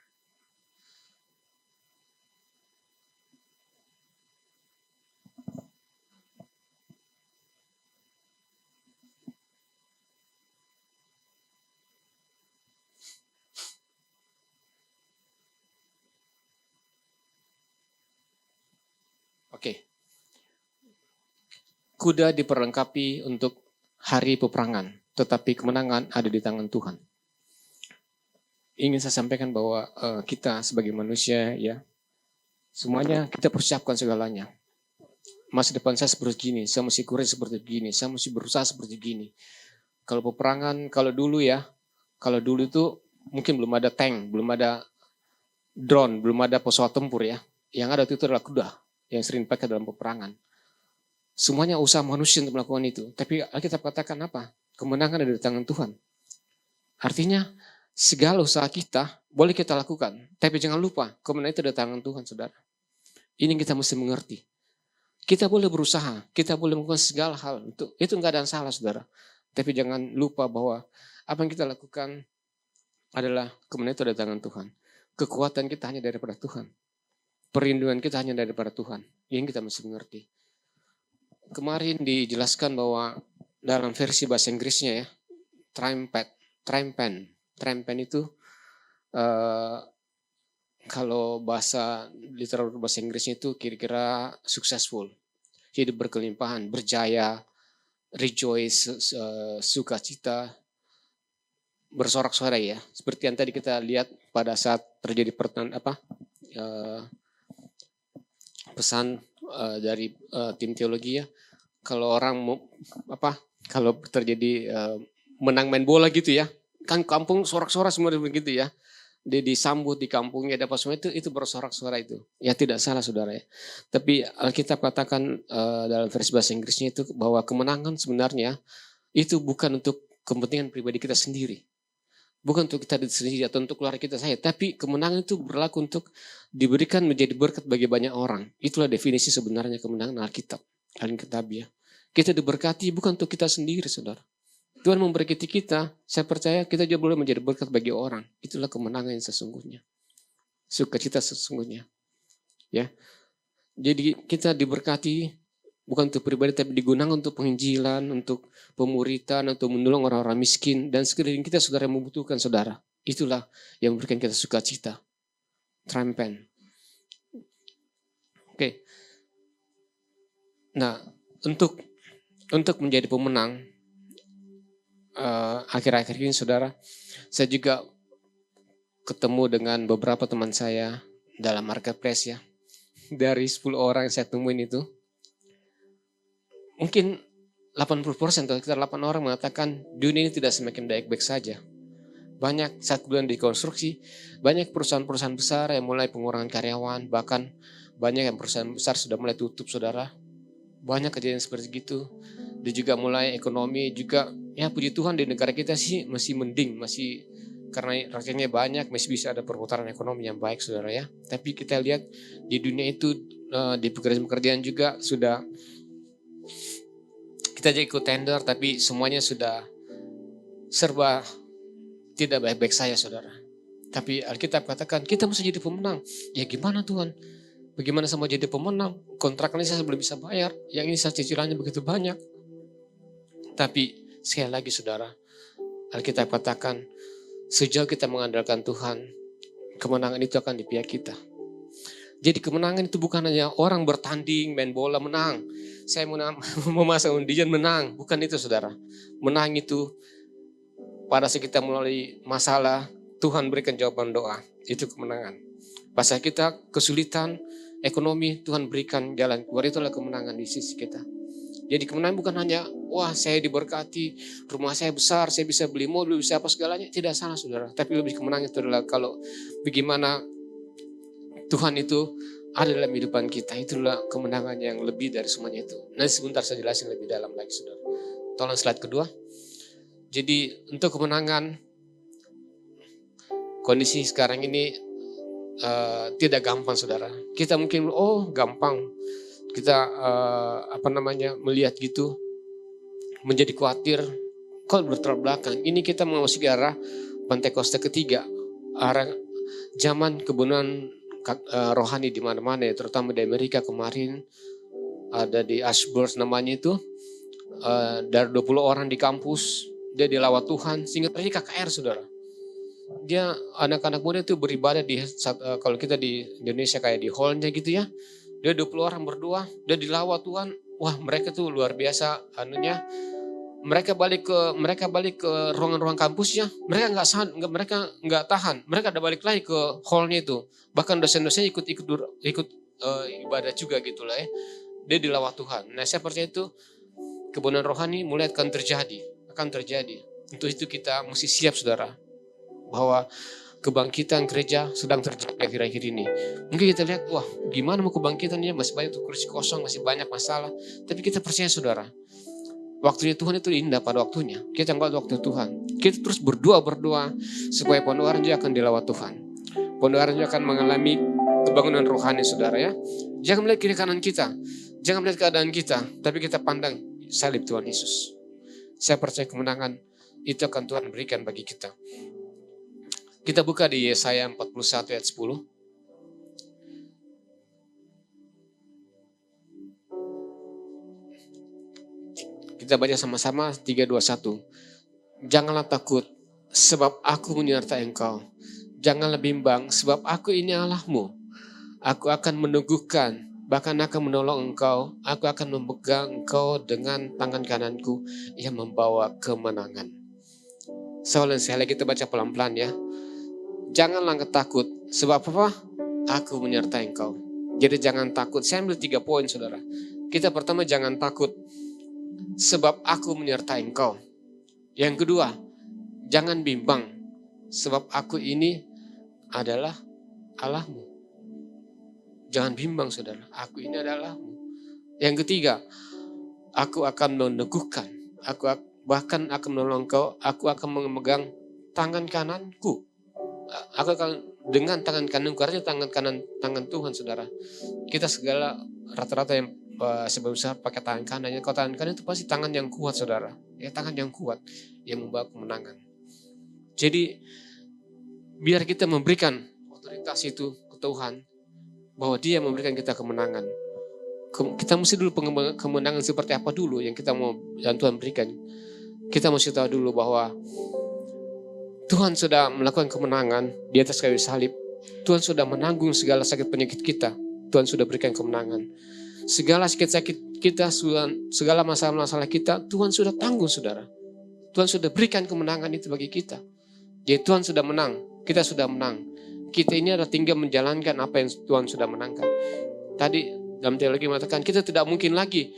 Oke. Kuda diperlengkapi untuk hari peperangan, tetapi kemenangan ada di tangan Tuhan. Ingin saya sampaikan bahwa kita sebagai manusia ya, semuanya kita persiapkan segalanya. Masa depan saya seperti gini, saya mesti kurir seperti begini, saya mesti berusaha seperti gini. Kalau peperangan, kalau dulu itu mungkin belum ada tank, belum ada drone, belum ada pesawat tempur ya. Yang ada itu adalah kuda yang sering dipakai dalam peperangan. Semuanya usaha manusia untuk melakukan itu. Tapi Alkitab katakan apa? Kemenangan ada di tangan Tuhan. Artinya segala usaha kita boleh kita lakukan. Tapi jangan lupa kemenangan itu ada di tangan Tuhan, saudara. Ini kita mesti mengerti. Kita boleh berusaha, kita boleh melakukan segala hal. Itu enggak ada yang salah, saudara. Tapi jangan lupa bahwa apa yang kita lakukan adalah kemenangan itu ada di tangan Tuhan. Kekuatan kita hanya daripada Tuhan. Perlindungan kita hanya daripada Tuhan. Ini kita mesti mengerti. Kemarin dijelaskan bahwa dalam versi bahasa Inggrisnya ya, triumphant itu kalau bahasa literatur bahasa Inggrisnya itu kira-kira successful, hidup berkelimpahan, berjaya, rejoice, sukacita, bersorak-sorai ya. Seperti yang tadi kita lihat pada saat terjadi pesan dari tim teologi ya, kalau orang kalau terjadi menang main bola gitu ya, kan kampung sorak-sorak semua begitu ya, dia disambut di kampungnya dapat semua itu bersorak-sorai itu, ya tidak salah saudara ya. Tapi Alkitab katakan dalam versi bahasa Inggrisnya itu bahwa kemenangan sebenarnya itu bukan untuk kepentingan pribadi kita sendiri, Bukan untuk kita sendiri atau untuk keluarga kita saja, tapi kemenangan itu berlaku untuk diberikan menjadi berkat bagi banyak orang. Itulah definisi sebenarnya kemenangan Alkitab, Alkitabiah. Kita diberkati bukan untuk kita sendiri, saudara. Tuhan memberkati kita, saya percaya kita juga boleh menjadi berkat bagi orang. Itulah kemenangan yang sesungguhnya. Sukacita sesungguhnya. Ya. Jadi kita diberkati bukan untuk pribadi, tapi digunakan untuk penginjilan, untuk pemuritan, untuk menolong orang-orang miskin. Dan sekeliling kita, saudara, yang membutuhkan, saudara. Itulah yang memberikan kita sukacita. Trampen. Oke. Nah, untuk menjadi pemenang, akhir-akhir ini, saudara, saya juga ketemu dengan beberapa teman saya dalam marketplace ya. Dari 10 orang yang saya temuin itu, mungkin 80% atau sekitar 8 orang mengatakan dunia ini tidak semakin baik-baik saja. Banyak saat bulan dikonstruksi, banyak perusahaan-perusahaan besar yang mulai pengurangan karyawan, bahkan banyak yang perusahaan besar sudah mulai tutup, saudara. Banyak kejadian seperti itu. Dan juga mulai ekonomi juga, ya puji Tuhan di negara kita sih masih mending, masih karena rakyatnya banyak, masih bisa ada perputaran ekonomi yang baik, saudara ya. Tapi kita lihat di dunia itu, di pekerjaan-pekerjaan juga sudah, kita aja ikut tender, tapi semuanya sudah serba tidak baik-baik saja, saudara. Tapi Alkitab katakan kita mesti jadi pemenang. Ya gimana Tuhan? Bagaimana sama jadi pemenang? Kontrak ini saya belum bisa bayar. Yang ini saya cicilannya begitu banyak. Tapi sekali lagi, saudara, Alkitab katakan sejauh kita mengandalkan Tuhan, kemenangan itu akan di pihak kita. Jadi kemenangan itu bukan hanya orang bertanding, main bola menang. Saya memasang undian menang. Bukan itu, saudara. Menang itu pada saat kita melalui masalah, Tuhan berikan jawaban doa. Itu kemenangan. Pas kita kesulitan ekonomi, Tuhan berikan jalan keluar. Itulah kemenangan di sisi kita. Jadi kemenangan bukan hanya, wah saya diberkati, rumah saya besar, saya bisa beli mobil, bisa apa segalanya. Tidak salah, saudara. Tapi lebih kemenangan itu adalah kalau bagaimana Tuhan itu ada dalam kehidupan kita. Itulah kemenangan yang lebih dari semuanya itu. Nanti sebentar saya jelasin lebih dalam lagi, saudara. Tolong slide kedua. Jadi untuk kemenangan, kondisi sekarang ini tidak gampang, saudara. Kita mungkin, gampang. Kita melihat gitu, menjadi khawatir. Kok bertolak belakang? Ini kita memasuki arah Pentakosta ketiga, arah zaman kebenaran rohani di mana-mana, ya, terutama di Amerika kemarin ada di Ashburn namanya itu, dari 20 orang di kampus dia dilawat Tuhan sehingga terjadi KKR, saudara. Dia anak-anak muda itu beribadah di kalau kita di Indonesia kayak di hallnya gitu ya. Dia 20 orang berdua, dia dilawat Tuhan. Wah, mereka tuh luar biasa anunya. Mereka balik ke ruangan-ruangan kampusnya. Mereka nggak tahan. Mereka ada balik lagi ke hallnya itu. Bahkan dosen-dosennya ikut ibadah juga gitu lah ya. Dia dilawat Tuhan. Nah, saya percaya itu kebenaran rohani mulai akan terjadi. Untuk itu kita mesti siap, saudara, bahwa kebangkitan gereja sedang terjadi akhir-akhir ini. Mungkin kita lihat, wah gimana mau kebangkitannya, masih banyak kursi kosong, masih banyak masalah. Tapi kita percaya, saudara, waktunya Tuhan itu indah pada waktunya. Kita nggak waktu Tuhan. Kita terus berdoa supaya Pondok Aren juga akan dilawat Tuhan. Pondok Aren juga akan mengalami kebangunan rohani, saudara ya. Jangan melihat kiri kanan kita, jangan melihat keadaan kita, tapi kita pandang salib Tuhan Yesus. Saya percaya kemenangan itu akan Tuhan berikan bagi kita. Kita buka di Yesaya 41 ayat 10. Kita baca sama-sama 3, 2, 1. Janganlah takut sebab aku menyertai engkau. Janganlah bimbang sebab aku ini Allahmu. Aku akan meneguhkan, bahkan akan menolong engkau. Aku akan memegang engkau dengan tangan kananku yang membawa kemenangan. Soalnya saya lagi kita baca pelan-pelan ya. Janganlah takut, sebab apa? Aku menyertai engkau. Jadi jangan takut. Saya ambil 3 poin, saudara. Kita pertama jangan takut, sebab aku menyertai engkau. Yang kedua, jangan bimbang, sebab aku ini adalah Allahmu. Jangan bimbang, saudara. Aku ini adalah Allahmu. Yang ketiga, aku akan meneguhkan. Aku bahkan akan menolong engkau. Aku akan memegang tangan kananku. Aku akan dengan tangan kananku, artinya tangan Tuhan, saudara. Kita segala rata-rata yang sebab usaha pakai tangan kanan. Kalau tangan kanan itu pasti tangan yang kuat, saudara. Ya, tangan yang kuat yang membawa kemenangan. Jadi biar kita memberikan otoritas itu ke Tuhan, bahwa Dia memberikan kita kemenangan. Kita mesti dulu kemenangan seperti apa dulu yang kita mau, yang Tuhan berikan. Kita mesti tahu dulu bahwa Tuhan sudah melakukan kemenangan di atas kayu salib. Tuhan sudah menanggung segala sakit penyakit kita. Tuhan sudah berikan kemenangan. Segala sakit kita, segala masalah-masalah kita, Tuhan sudah tanggung, saudara. Tuhan sudah berikan kemenangan itu bagi kita. Jadi Tuhan sudah menang, kita sudah menang. Kita ini adalah tinggal menjalankan apa yang Tuhan sudah menangkan. Tadi dalam teologi mengatakan kita tidak mungkin lagi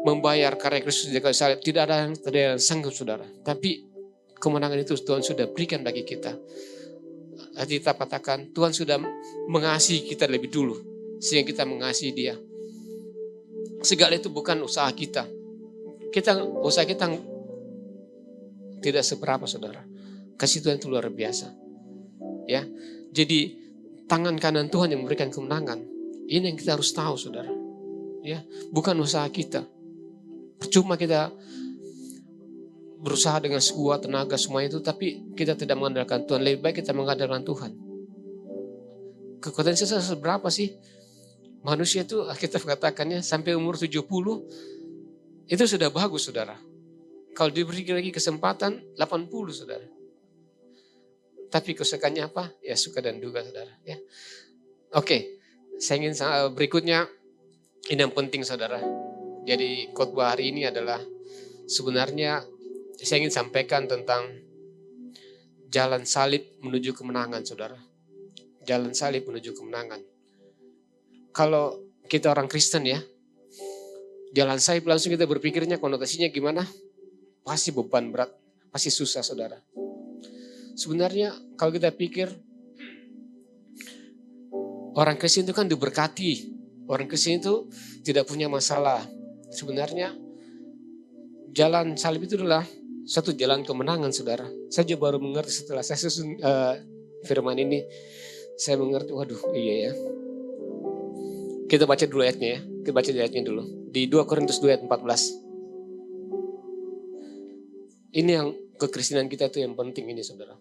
membayar karya Kristus di kayu salib. Tidak ada yang sanggup, saudara. Tapi kemenangan itu Tuhan sudah berikan bagi kita. Hati kita katakan Tuhan sudah mengasihi kita lebih dulu, sehingga kita mengasihi Dia. Segala itu bukan usaha kita. Usaha kita tidak seberapa, saudara. Kasih Tuhan itu luar biasa. Ya, jadi tangan kanan Tuhan yang memberikan kemenangan. Ini yang kita harus tahu, saudara. Ya, bukan usaha kita. Percuma kita berusaha dengan sekuat tenaga semua itu, tapi kita tidak mengandalkan Tuhan. Lebih baik kita mengandalkan Tuhan. Kekuatan kita seberapa sih? Manusia itu kita katakannya sampai umur 70 itu sudah bagus, saudara. Kalau diberi lagi kesempatan 80, saudara. Tapi kesukaannya apa? Ya suka dan duka, saudara. Ya. Oke, saya ingin berikutnya, ini yang penting, saudara. Jadi khotbah hari ini adalah sebenarnya saya ingin sampaikan tentang jalan salib menuju kemenangan, saudara. Jalan salib menuju kemenangan. Kalau kita orang Kristen ya, jalan salib langsung kita berpikirnya konotasinya gimana? Pasti beban berat, pasti susah, saudara. Sebenarnya kalau kita pikir, orang Kristen itu kan diberkati. Orang Kristen itu tidak punya masalah. Sebenarnya jalan salib itu adalah satu jalan kemenangan, saudara. Saya juga baru mengerti setelah saya susun firman ini. Saya mengerti, waduh iya ya. Kita baca dulu ayatnya ya. Kita baca ayatnya dulu. Di 2 Korintus 2 ayat 14. Ini yang kekristenan kita itu yang penting ini, saudara.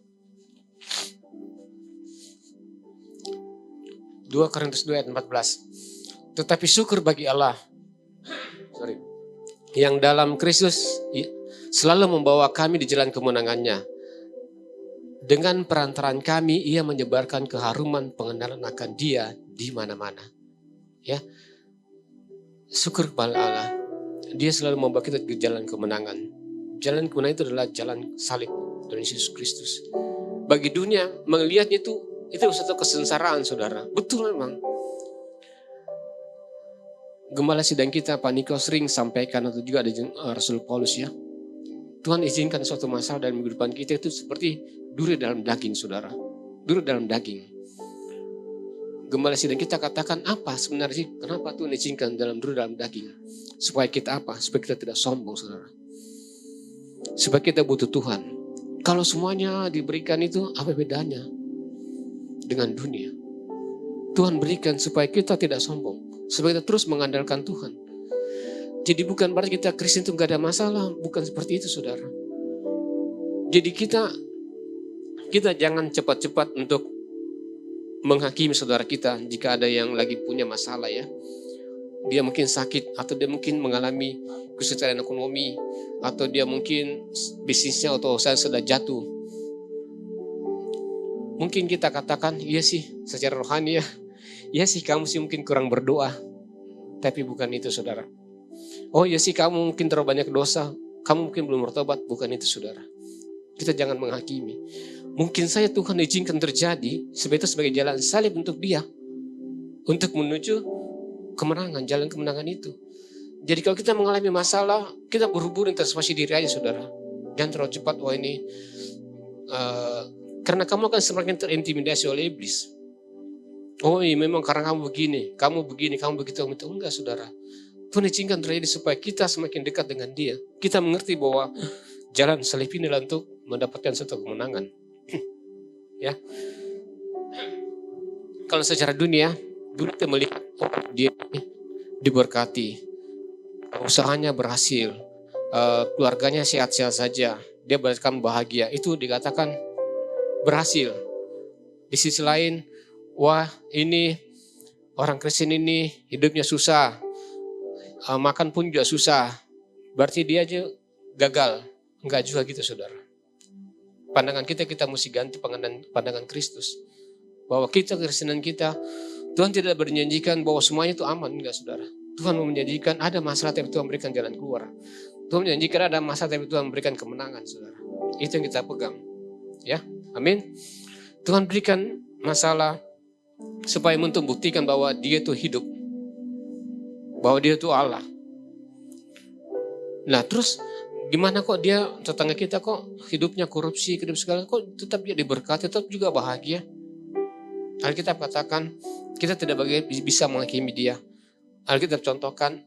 2 Korintus 2 ayat 14. Tetapi syukur bagi Allah. Yang dalam Kristus selalu membawa kami di jalan kemenangannya. Dengan perantaraan kami, Ia menyebarkan keharuman pengenalan akan Dia di mana-mana. Ya, syukur kepada Allah. Dia selalu membawa kita ke jalan kemenangan. Jalan kemenangan itu adalah jalan salib dari Yesus Kristus. Bagi dunia melihatnya itu satu kesengsaraan, saudara. Betul memang. Gembala sidang kita Pak Niko sering sampaikan, atau juga ada Rasul Paulus ya. Tuhan izinkan suatu masalah dalam kehidupan kita itu seperti duri dalam daging, saudara. Duri dalam daging. Gembala sidang kita katakan apa sebenarnya sih? Kenapa Tuhan izinkan dalam duri dalam daging? Supaya kita apa? Supaya kita tidak sombong, saudara. Supaya kita butuh Tuhan. Kalau semuanya diberikan itu, apa bedanya dengan dunia? Tuhan berikan supaya kita tidak sombong. Supaya kita terus mengandalkan Tuhan. Jadi bukan berarti kita Kristen itu gak ada masalah. Bukan seperti itu, saudara. Jadi kita jangan cepat-cepat untuk menghakimi saudara kita jika ada yang lagi punya masalah ya. Dia mungkin sakit, atau dia mungkin mengalami kesulitan ekonomi, atau dia mungkin bisnisnya atau usaha sudah jatuh. Mungkin kita katakan, iya sih secara rohani ya, iya sih kamu sih mungkin kurang berdoa. Tapi bukan itu, saudara. Oh iya sih kamu mungkin terlalu banyak dosa, kamu mungkin belum bertobat. Bukan itu, saudara. Kita jangan menghakimi. Mungkin saja Tuhan izinkan terjadi sebagai jalan salib untuk dia, untuk menuju kemenangan, jalan kemenangan itu. Jadi kalau kita mengalami masalah, kita buru-buru introspeksi diri aja, saudara. Jangan terlalu cepat, wah ini karena kamu akan semakin terintimidasi oleh iblis. Oh iya memang karena kamu begini, kamu begitu. Enggak, saudara. Tuhan izinkan terjadi supaya kita semakin dekat dengan dia. Kita mengerti bahwa jalan salib ini adalah untuk mendapatkan suatu kemenangan. Ya. Kalau secara dunia, dulu kita melihat dia diberkati, usahanya berhasil, keluarganya sehat-sehat saja, dia bahkan bahagia, itu dikatakan berhasil. Di sisi lain, wah ini orang Kristen ini hidupnya susah, makan pun juga susah, berarti dia aja gagal. Enggak juga gitu saudara. Pandangan kita mesti ganti pandangan Kristus. Bahwa Kristenan kita, Tuhan tidak berjanjikan bahwa semuanya itu aman, enggak saudara. Tuhan menjanjikan ada masalah tapi Tuhan berikan jalan keluar. Tuhan menjanjikan ada masalah tapi Tuhan berikan kemenangan saudara. Itu yang kita pegang. Ya, amin. Tuhan berikan masalah supaya untuk buktikan bahwa dia itu hidup. Bahwa dia itu Allah. Nah terus gimana kok dia, tetangga kita kok hidupnya korupsi, hidup segala, kok tetap dia diberkati, tetap juga bahagia. Alkitab katakan kita tidak bisa menghakimi dia. Alkitab contohkan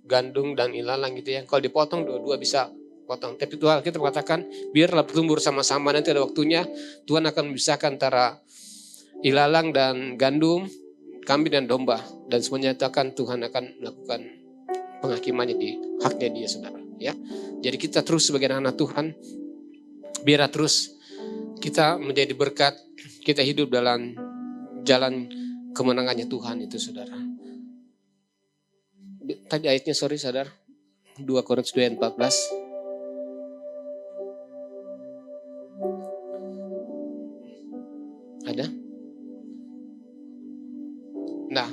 gandum dan ilalang gitu ya. Kalau dipotong dua-dua bisa potong. Tapi Tuhan Alkitab katakan biarlah tumbuh bersama-sama, nanti ada waktunya Tuhan akan memisahkan antara ilalang dan gandum, kambing dan domba, dan semuanya akan Tuhan akan melakukan penghakimannya di haknya dia saudara. Ya, jadi kita terus sebagai anak Tuhan, biar terus kita menjadi berkat, kita hidup dalam jalan kemenangannya Tuhan itu saudara. Tadi ayatnya saudara, 2 Korintus 2 ayat 14. Ada? Nah,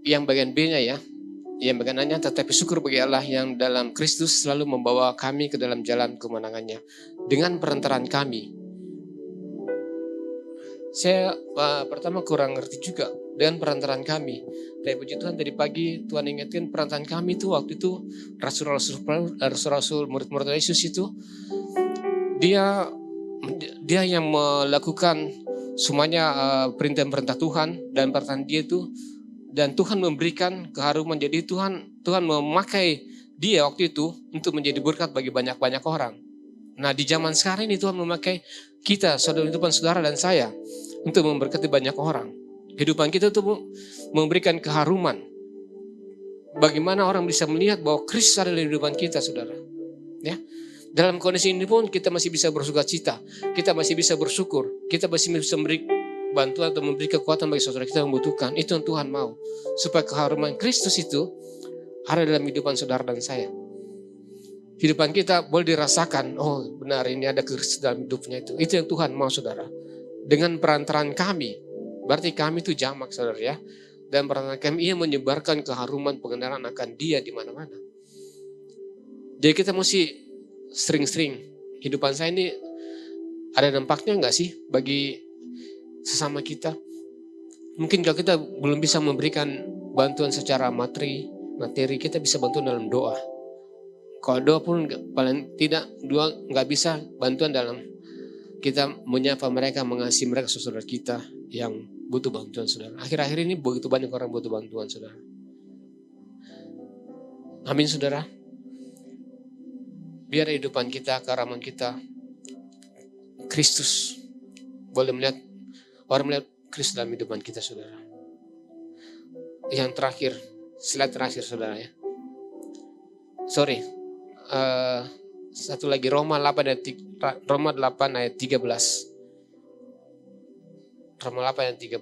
yang bagian B-nya ya. Yang bagiannya, tetapi syukur bagi Allah yang dalam Kristus selalu membawa kami ke dalam jalan kemenangannya. Dengan perantaraan kami. Saya pertama kurang ngerti juga dengan perantaraan kami. Tapi puji Tuhan dari pagi Tuhan ingatkan perantaraan kami itu waktu itu Rasul-Rasul murid-murid Yesus itu dia yang melakukan semuanya perintah-perintah Tuhan dan perantaraan dia itu. Dan Tuhan memberikan keharuman, jadi Tuhan memakai dia waktu itu untuk menjadi berkat bagi banyak-banyak orang. Nah di zaman sekarang ini Tuhan memakai kita, kehidupan saudara dan saya, untuk memberkati banyak orang. Kehidupan kita itu memberikan keharuman. Bagaimana orang bisa melihat bahwa Kristus ada dalam kehidupan kita saudara. Ya. Dalam kondisi ini pun kita masih bisa bersuka cita, kita masih bisa bersyukur, kita masih bisa memberi bantuan atau memberi kekuatan bagi saudara kita yang membutuhkan. Itu yang Tuhan mau. Supaya keharuman Kristus itu ada dalam kehidupan saudara dan saya. Kehidupan kita boleh dirasakan, oh benar ini ada Kristus dalam hidupnya itu. Itu yang Tuhan mau saudara. Dengan perantaraan kami, berarti kami itu jamak saudara ya. Dan perantaraan kami ia menyebarkan keharuman pengenalan akan dia di mana-mana. Jadi kita mesti sering-sering, kehidupan saya ini ada dampaknya enggak sih bagi sesama kita? Mungkin kalau kita belum bisa memberikan bantuan secara materi, kita bisa bantuan dalam doa. Kalau doa pun paling tidak doa nggak bisa bantuan dalam kita menyapa mereka, mengasihi mereka saudara kita yang butuh bantuan saudara. Akhir-akhir ini begitu banyak orang butuh bantuan saudara. Amin saudara. Biar kehidupan kita, keharuman kita, Kristus boleh melihat, orang melihat Kristus dalam kehidupan kita saudara. Yang terakhir, slide terakhir saudara ya. Satu lagi Roma 8 ayat 13. Roma 8 ayat 13.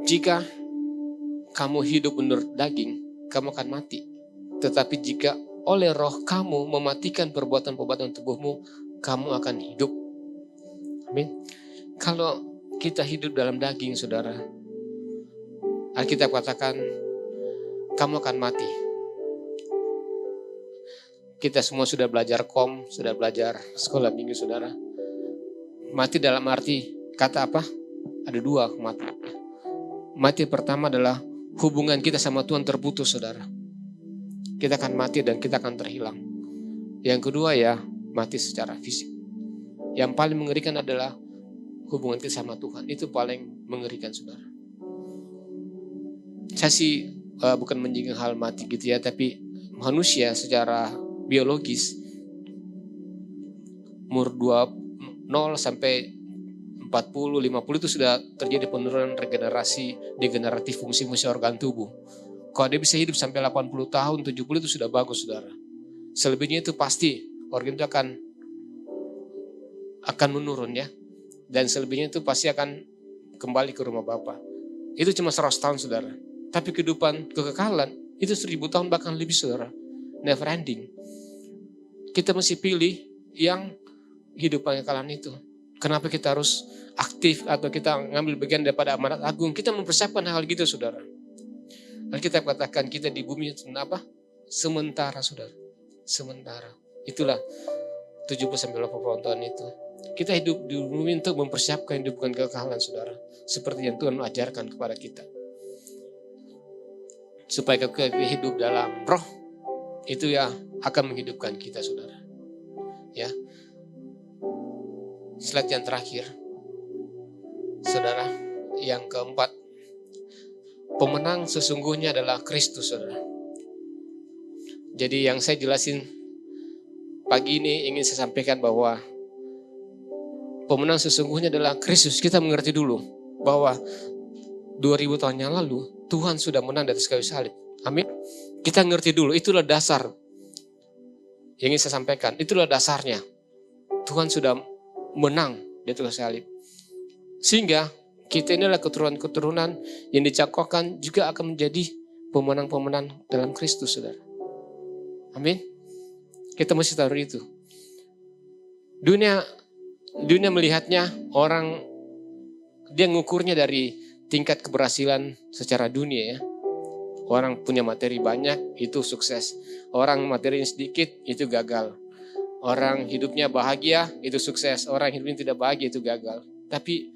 Jika kamu hidup menurut daging, kamu akan mati. Tetapi jika oleh roh kamu mematikan perbuatan-perbuatan tubuhmu, kamu akan hidup. Amin. Kalau kita hidup dalam daging, saudara, Alkitab katakan, kamu akan mati. Kita semua sudah belajar sudah belajar sekolah minggu, saudara. Mati dalam arti, kata apa? Ada dua mati. Mati pertama adalah hubungan kita sama Tuhan terputus, saudara. Kita akan mati dan kita akan terhilang. Yang kedua ya, mati secara fisik. Yang paling mengerikan adalah hubungan kita sama Tuhan. Itu paling mengerikan, saudara. Saya sih bukan menyinggung hal mati gitu ya, tapi manusia secara biologis umur 0 sampai 40, 50 itu sudah terjadi penurunan regenerasi, degeneratif fungsi-fungsi organ tubuh. Kalau dia bisa hidup sampai 80 tahun, 70 itu sudah bagus, saudara. Selebihnya itu pasti organ itu akan menurun ya. Dan selebihnya itu pasti akan kembali ke rumah Bapa. Itu cuma 100 tahun, saudara. Tapi kehidupan kekekalan itu 1000 tahun bahkan lebih, saudara. Never ending. Kita mesti pilih yang hidup kekekalan itu. Kenapa kita harus aktif atau kita ngambil bagian daripada amanat agung? Kita mempersiapkan hal gitu, saudara. Dan kita katakan kita di bumi apa? Sementara, saudara. Sementara. Itulah 70-80 tahun itu. Kita hidup di bumi untuk mempersiapkan hidup kekekalan, saudara. Seperti yang Tuhan ajarkan kepada kita. Supaya kita hidup dalam roh, itu ya akan menghidupkan kita, saudara. Ya. Slide yang terakhir, saudara, yang keempat, pemenang sesungguhnya adalah Kristus, saudara. Jadi yang saya jelasin pagi ini ingin saya sampaikan bahwa pemenang sesungguhnya adalah Kristus. Kita mengerti dulu bahwa 2000 tahun yang lalu Tuhan sudah menang di atas kayu salib. Amin. Kita ngerti dulu, itulah dasar yang ingin saya sampaikan. Itulah dasarnya. Tuhan sudah menang di atas kayu salib. Sehingga kita inilah keturunan-keturunan yang dicakwakan juga akan menjadi pemenang-pemenang dalam Kristus, saudara. Amin. Kita mesti tahu itu. Dunia melihatnya, orang dia ngukurnya dari tingkat keberhasilan secara dunia ya. Orang punya materi banyak itu sukses. Orang materinya sedikit itu gagal. Orang hidupnya bahagia itu sukses. Orang hidupnya tidak bahagia itu gagal. Tapi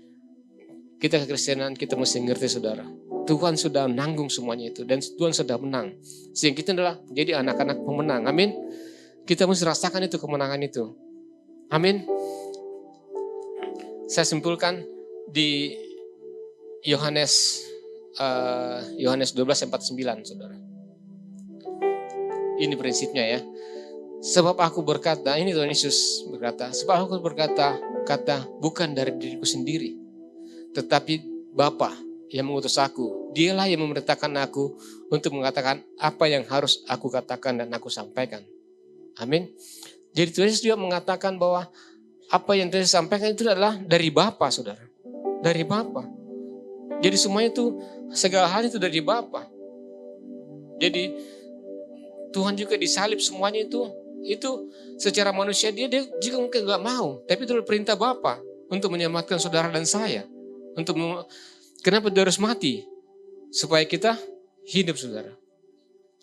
kita kekristenan kita mesti ngerti, saudara. Tuhan sudah menanggung semuanya itu dan Tuhan sudah menang. Sehingga kita adalah jadi anak-anak pemenang. Amin. Kita mesti rasakan itu kemenangan itu. Amin. Saya simpulkan di Yohanes 12:49, saudara. Ini prinsipnya ya. Sebab aku berkata, ini Tuhan Yesus berkata, sebab aku berkata, bukan dari diriku sendiri, tetapi Bapa yang mengutus aku. Dialah yang memerintahkan aku untuk mengatakan apa yang harus aku katakan dan aku sampaikan. Amin. Jadi Tuhan Yesus juga mengatakan bahwa apa yang Tuhan sampaikan itu adalah dari Bapa, saudara. Dari Bapa. Jadi semuanya itu, segala hal itu dari Bapa. Jadi Tuhan juga disalib semuanya itu secara manusia dia juga mungkin gak mau. Tapi itu perintah Bapa untuk menyelamatkan saudara dan saya. Kenapa dia harus mati? Supaya kita hidup, saudara.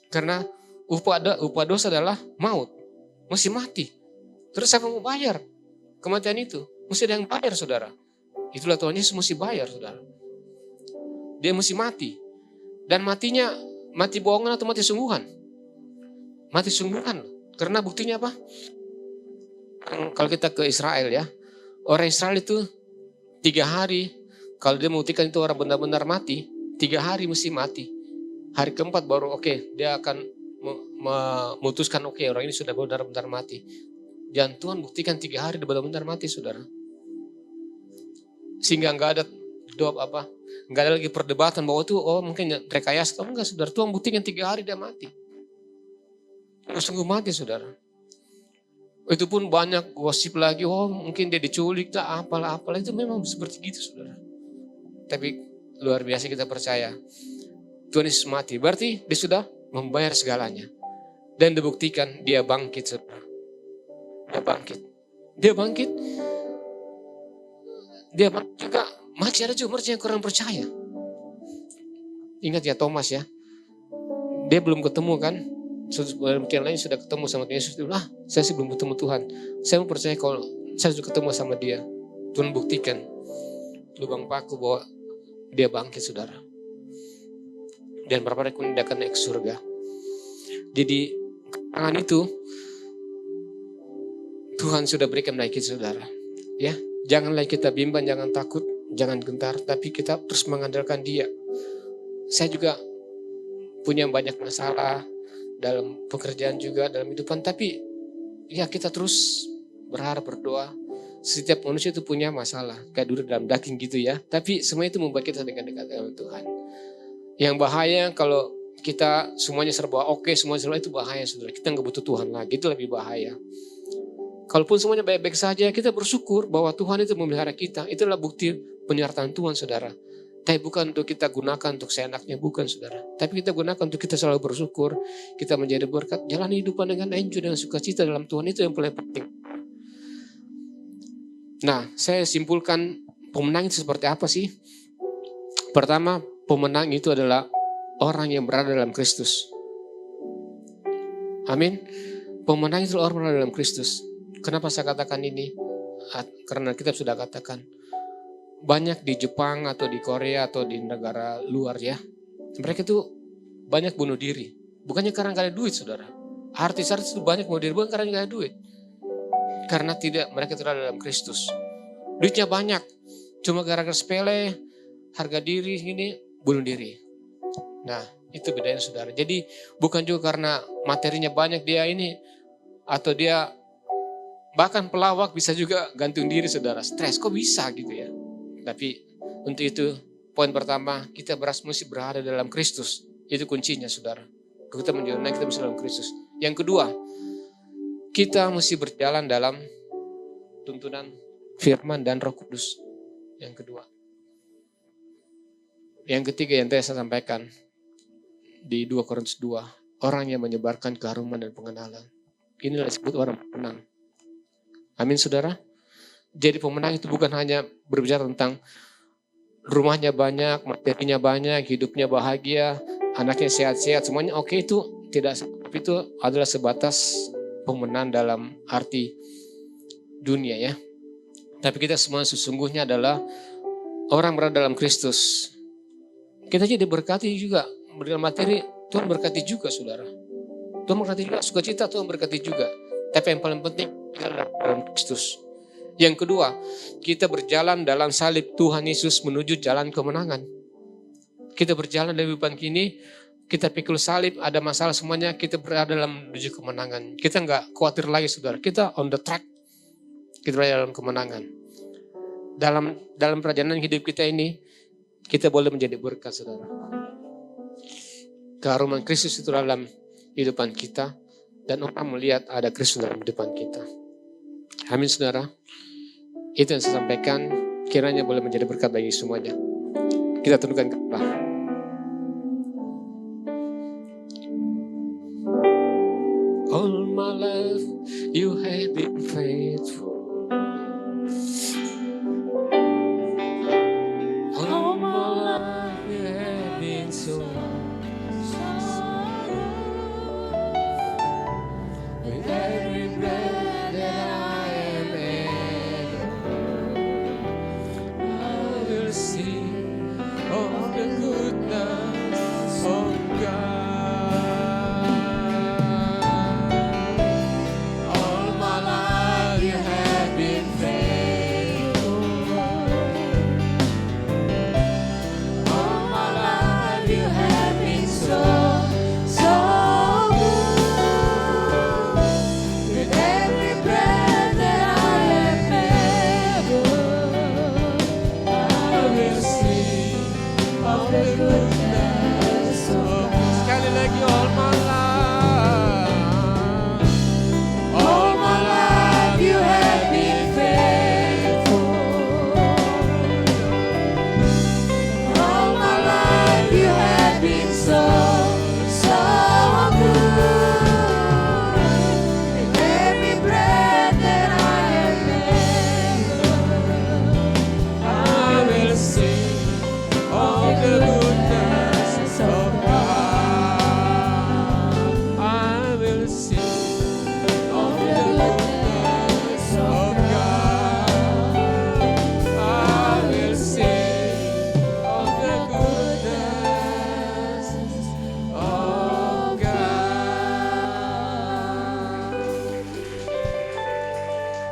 Karena upah dosa adalah maut. Mesti mati. Terus siapa mau bayar kematian itu? Mesti ada yang bayar, saudara. Itulah Tuhan Yesus mesti bayar, saudara. Dia mesti mati. Dan matinya mati bohongan atau mati sungguhan? Mati sungguhan. Karena buktinya apa? Kalau kita ke Israel ya. Orang Israel itu 3 hari. Kalau dia membuktikan itu orang benar-benar mati. 3 hari mesti mati. Hari keempat baru dia akan memutuskan orang ini sudah benar-benar mati. Dan Tuhan buktikan 3 hari dia benar-benar mati, saudara. Sehingga nggak ada nggak ada lagi perdebatan bahwa itu mungkin rekayasa. Enggak, saudara. Tuhan buktikan 3 hari dia mati. Sungguh mati, saudara. Itu pun banyak gosip lagi. Mungkin dia diculik lah, apalah. Itu memang seperti gitu, saudara. Tapi luar biasa kita percaya. Tuhan Yesus mati. Berarti dia sudah membayar segalanya. Dan dibuktikan dia bangkit, saudara. Dia bangkit. Dia juga masih ada juga yang kurang percaya. Ingat ya Thomas ya. Dia belum ketemu kan. Yang lain sudah ketemu sama Yesus. Saya sih belum ketemu Tuhan. Saya mau percaya kalau saya sudah ketemu sama dia. Tuhan buktikan lubang paku bahwa dia bangkit, saudara. Dan berapa hari kemudian dia akan naik surga. Jadi tangan itu Tuhan sudah berikan naik kita, saudara. Ya, janganlah kita bimbang, jangan takut, jangan gentar, tapi kita terus mengandalkan Dia. Saya juga punya banyak masalah dalam pekerjaan juga, dalam kehidupan. Tapi ya kita terus berharap, berdoa. Setiap manusia itu punya masalah, kayak dulu dalam daging gitu ya. Tapi semua itu membuat kita dekat dengan Tuhan. Yang bahaya kalau kita semuanya serba oke, semuanya serba, itu bahaya saudara. Kita nggak butuh Tuhan lagi, itu lebih bahaya. Kalaupun semuanya baik-baik saja, kita bersyukur bahwa Tuhan itu memelihara kita. Itulah bukti penyertaan Tuhan saudara. Tapi bukan untuk kita gunakan untuk seenaknya, bukan saudara. Tapi kita gunakan untuk kita selalu bersyukur, kita menjadi berkat, jalani hidupan dengan enjoy, dengan sukacita dalam Tuhan. Itu yang paling penting. Nah, saya simpulkan pemenang itu seperti apa sih? Pertama, pemenang itu adalah orang yang berada dalam Kristus. Amin. Pemenang itu orang berada dalam Kristus. Kenapa saya katakan ini? Karena kita sudah katakan, banyak di Jepang atau di Korea atau di negara luar ya, mereka itu banyak bunuh diri. Bukannya karena gak ada duit saudara. Artis-artis itu banyak bunuh diri, bukan karena gak ada duit. Karena mereka tidak ada dalam Kristus. Duitnya banyak, cuma gara-gara sepele, harga diri gini, bunuh diri. Nah, itu bedanya saudara. Jadi bukan juga karena materinya banyak dia ini, atau dia bahkan pelawak bisa juga gantung diri saudara. Stres, kok bisa gitu ya. Tapi untuk itu, poin pertama, kita mesti berada dalam Kristus. Itu kuncinya saudara. Kalau kita menjalani, kita mesti dalam Kristus. Yang kedua, kita mesti berjalan dalam tuntunan firman dan Roh Kudus. Yang kedua. Yang ketiga yang tadi saya sampaikan di 2 Korintus 2, orang yang menyebarkan keharuman dan pengenalan. Inilah disebut orang pemenang. Amin saudara. Jadi pemenang itu bukan hanya berbicara tentang rumahnya banyak, materinya banyak, hidupnya bahagia, anaknya sehat-sehat, semuanya oke, itu tidak, tapi itu adalah sebatas pemenang dalam arti dunia ya. Tapi kita semua sesungguhnya adalah orang berada dalam Kristus. Kita jadi berkati juga, dalam materi Tuhan berkati juga saudara. Tuhan berkati juga, sukacita Tuhan berkati juga. Tapi yang paling penting kita adalah dalam Kristus. Yang kedua, kita berjalan dalam salib Tuhan Yesus menuju jalan kemenangan. Kita berjalan dari depan kini, kita pikul salib, ada masalah semuanya, kita berada dalam menuju kemenangan. Kita nggak khawatir lagi saudara, kita on the track, kita berada dalam kemenangan. Dalam perjalanan hidup kita ini, kita boleh menjadi berkat saudara. Keharuman Kristus itu dalam kehidupan kita, dan orang melihat ada Kristus dalam kehidupan kita. Amin saudara. Itu yang saya sampaikan, kiranya boleh menjadi berkat bagi semuanya. Kita tundukkan kepala. All my life you have been faithful. All my life you have been so with every breath that I am able, I will sing of the goodness of God.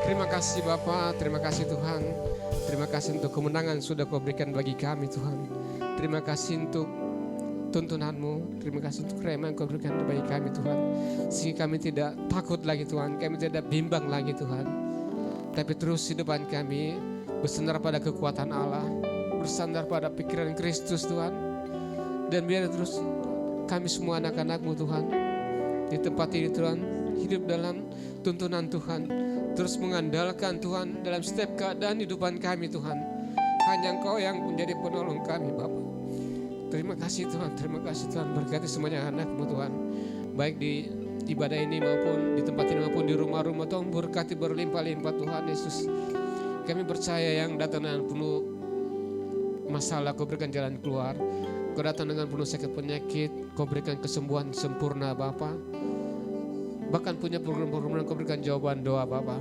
Terima kasih Bapa, terima kasih Tuhan. Terima kasih untuk kemenangan sudah Kau berikan bagi kami Tuhan. Terima kasih untuk tuntunan-Mu. Terima kasih untuk rema yang Kau berikan bagi kami Tuhan. Sehingga kami tidak takut lagi Tuhan, kami tidak bimbang lagi Tuhan. Tapi terus hidupan kami bersandar pada kekuatan Allah, bersandar pada pikiran Kristus Tuhan. Dan biar terus kami semua anak-anak-Mu Tuhan, di tempat ini Tuhan, hidup dalam tuntunan Tuhan, terus mengandalkan Tuhan dalam setiap keadaan hidupan kami Tuhan. Hanya Engkau yang menjadi penolong kami Bapa. Terima kasih Tuhan, berkati semuanya anak-Mu Tuhan, baik di ibadah ini maupun di tempat ini maupun di rumah-rumah Tuhan, berkati berlimpah-limpah Tuhan Yesus. Kami percaya yang datang dengan penuh masalah, Kau berikan jalan keluar. Kau datang dengan penuh sakit penyakit, Kau berikan kesembuhan sempurna Bapa. Bahkan punya program-program Kau berikan jawaban doa Bapa.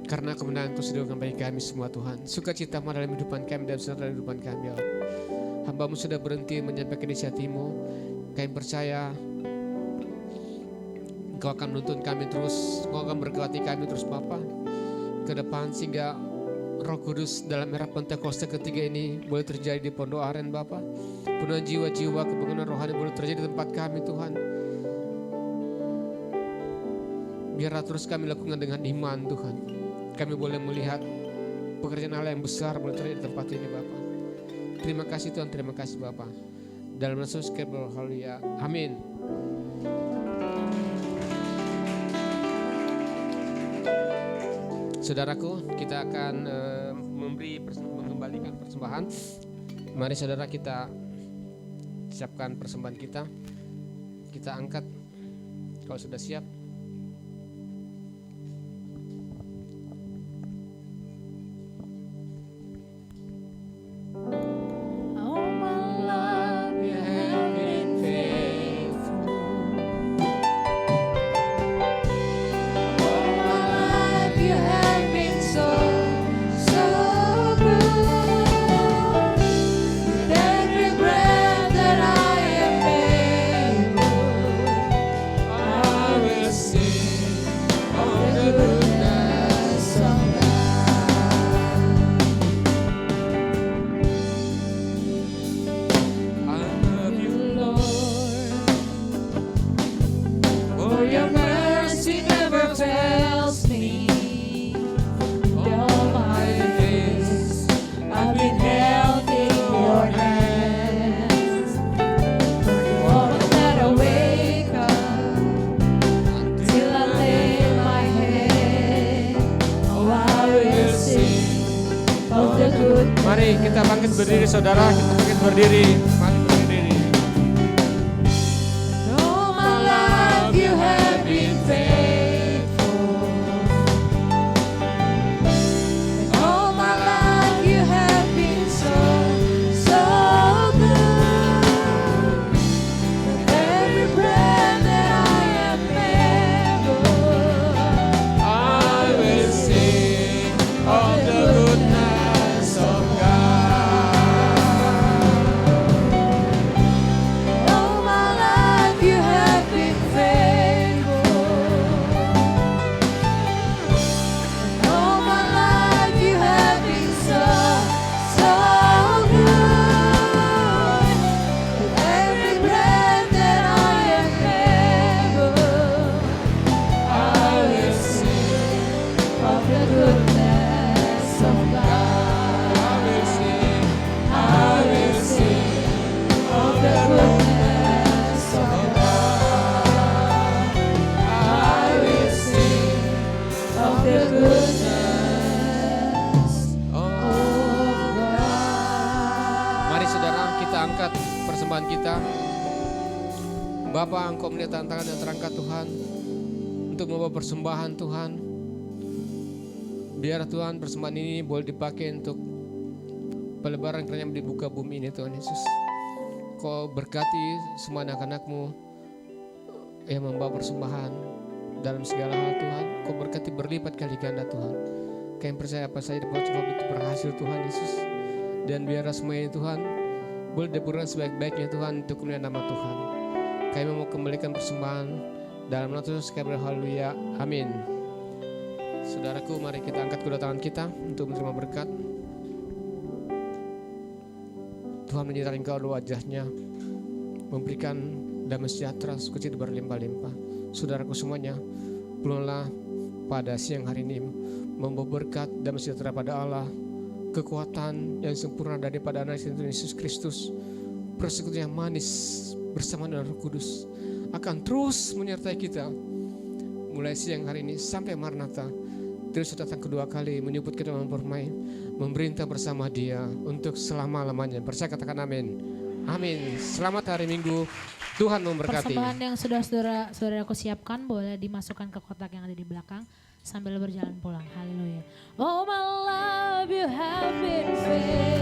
Karena kemenangan Kau sediakan bagi kami semua Tuhan. Sukacita dalam kehidupan kami dan dalam kehidupan kami Allah. Hamba-Mu sudah berhenti menyampaikan isi hati-Mu. Kami percaya Engkau akan menuntun kami terus, Engkau akan berkati kami terus Bapa ke depan, sehingga Roh Kudus dalam era Pentakosta ketiga ini boleh terjadi di Pondok Aren Bapa. Penuhan jiwa-jiwa kebangunan rohani boleh terjadi di tempat kami Tuhan. Biarlah terus kami lakukan dengan iman Tuhan. Kami boleh melihat pekerjaan Allah yang besar boleh terjadi di tempat ini Bapa. Terima kasih Tuhan, terima kasih Bapa. Dalam nama Yesus kami berdoa. Amin. Saudaraku, kita akan mengembalikan persembahan. Mari saudara kita siapkan persembahan kita. Kita angkat kalau sudah siap. Mari kita bangkit berdiri saudara, kita bangkit berdiri. Mari berdiri.
All my life you have been faithful. All my life you have been so good. With every breath that I am able,
I will sing of the goodness of God.
all my life you have been faithful. All my life you have been so good. With every breath that I am able, I will sing of the goodness of God.
I will sing
I will sing of the goodness of God. I will sing of the goodness of God.
Mari saudara kita angkat persembahan kita. Bapa, Engkau melihat tantangan yang terangkat Tuhan untuk membawa persembahan Tuhan. Biar Tuhan persembahan ini boleh dipakai untuk pelebaran kerajaan di buka bumi ini Tuhan Yesus. Kau berkati semua anak-anak-Mu yang membawa persembahan dalam segala hal Tuhan. Kau berkati berlipat kali ganda Tuhan. Kami percaya apa saja di bawah itu berhasil Tuhan Yesus. Dan biarlah semua ini Tuhan boleh dipurunkan sebaik-baiknya Tuhan untuk kemuliaan nama Tuhan. Kami mau kembalikan persembahan dalam nama Yesus kami berdoa. Haleluya. Amin. Saudaraku, mari kita angkat kedua tangan kita untuk menerima berkat. Tuhan menyinari engkau wajahnya, memberikan damai sejahtera, sukacita berlimpah-limpah. Saudaraku semuanya, pulanglah pada siang hari ini membawa berkat damai sejahtera pada Allah, kekuatan yang sempurna daripada anak Yesus Kristus, persekutuan yang manis bersama dengan Roh Kudus akan terus menyertai kita mulai siang hari ini sampai Maranatha. Terus datang kedua kali menyebut kita mempermain, memerintah bersama Dia untuk selama-lamanya. Percaya katakan amin. Amin. Selamat hari Minggu. Tuhan memberkati.
Persembahan yang sudah saudaraku siapkan boleh dimasukkan ke kotak yang ada di belakang sambil berjalan pulang. Haleluya. Oh my love, you have been faithful.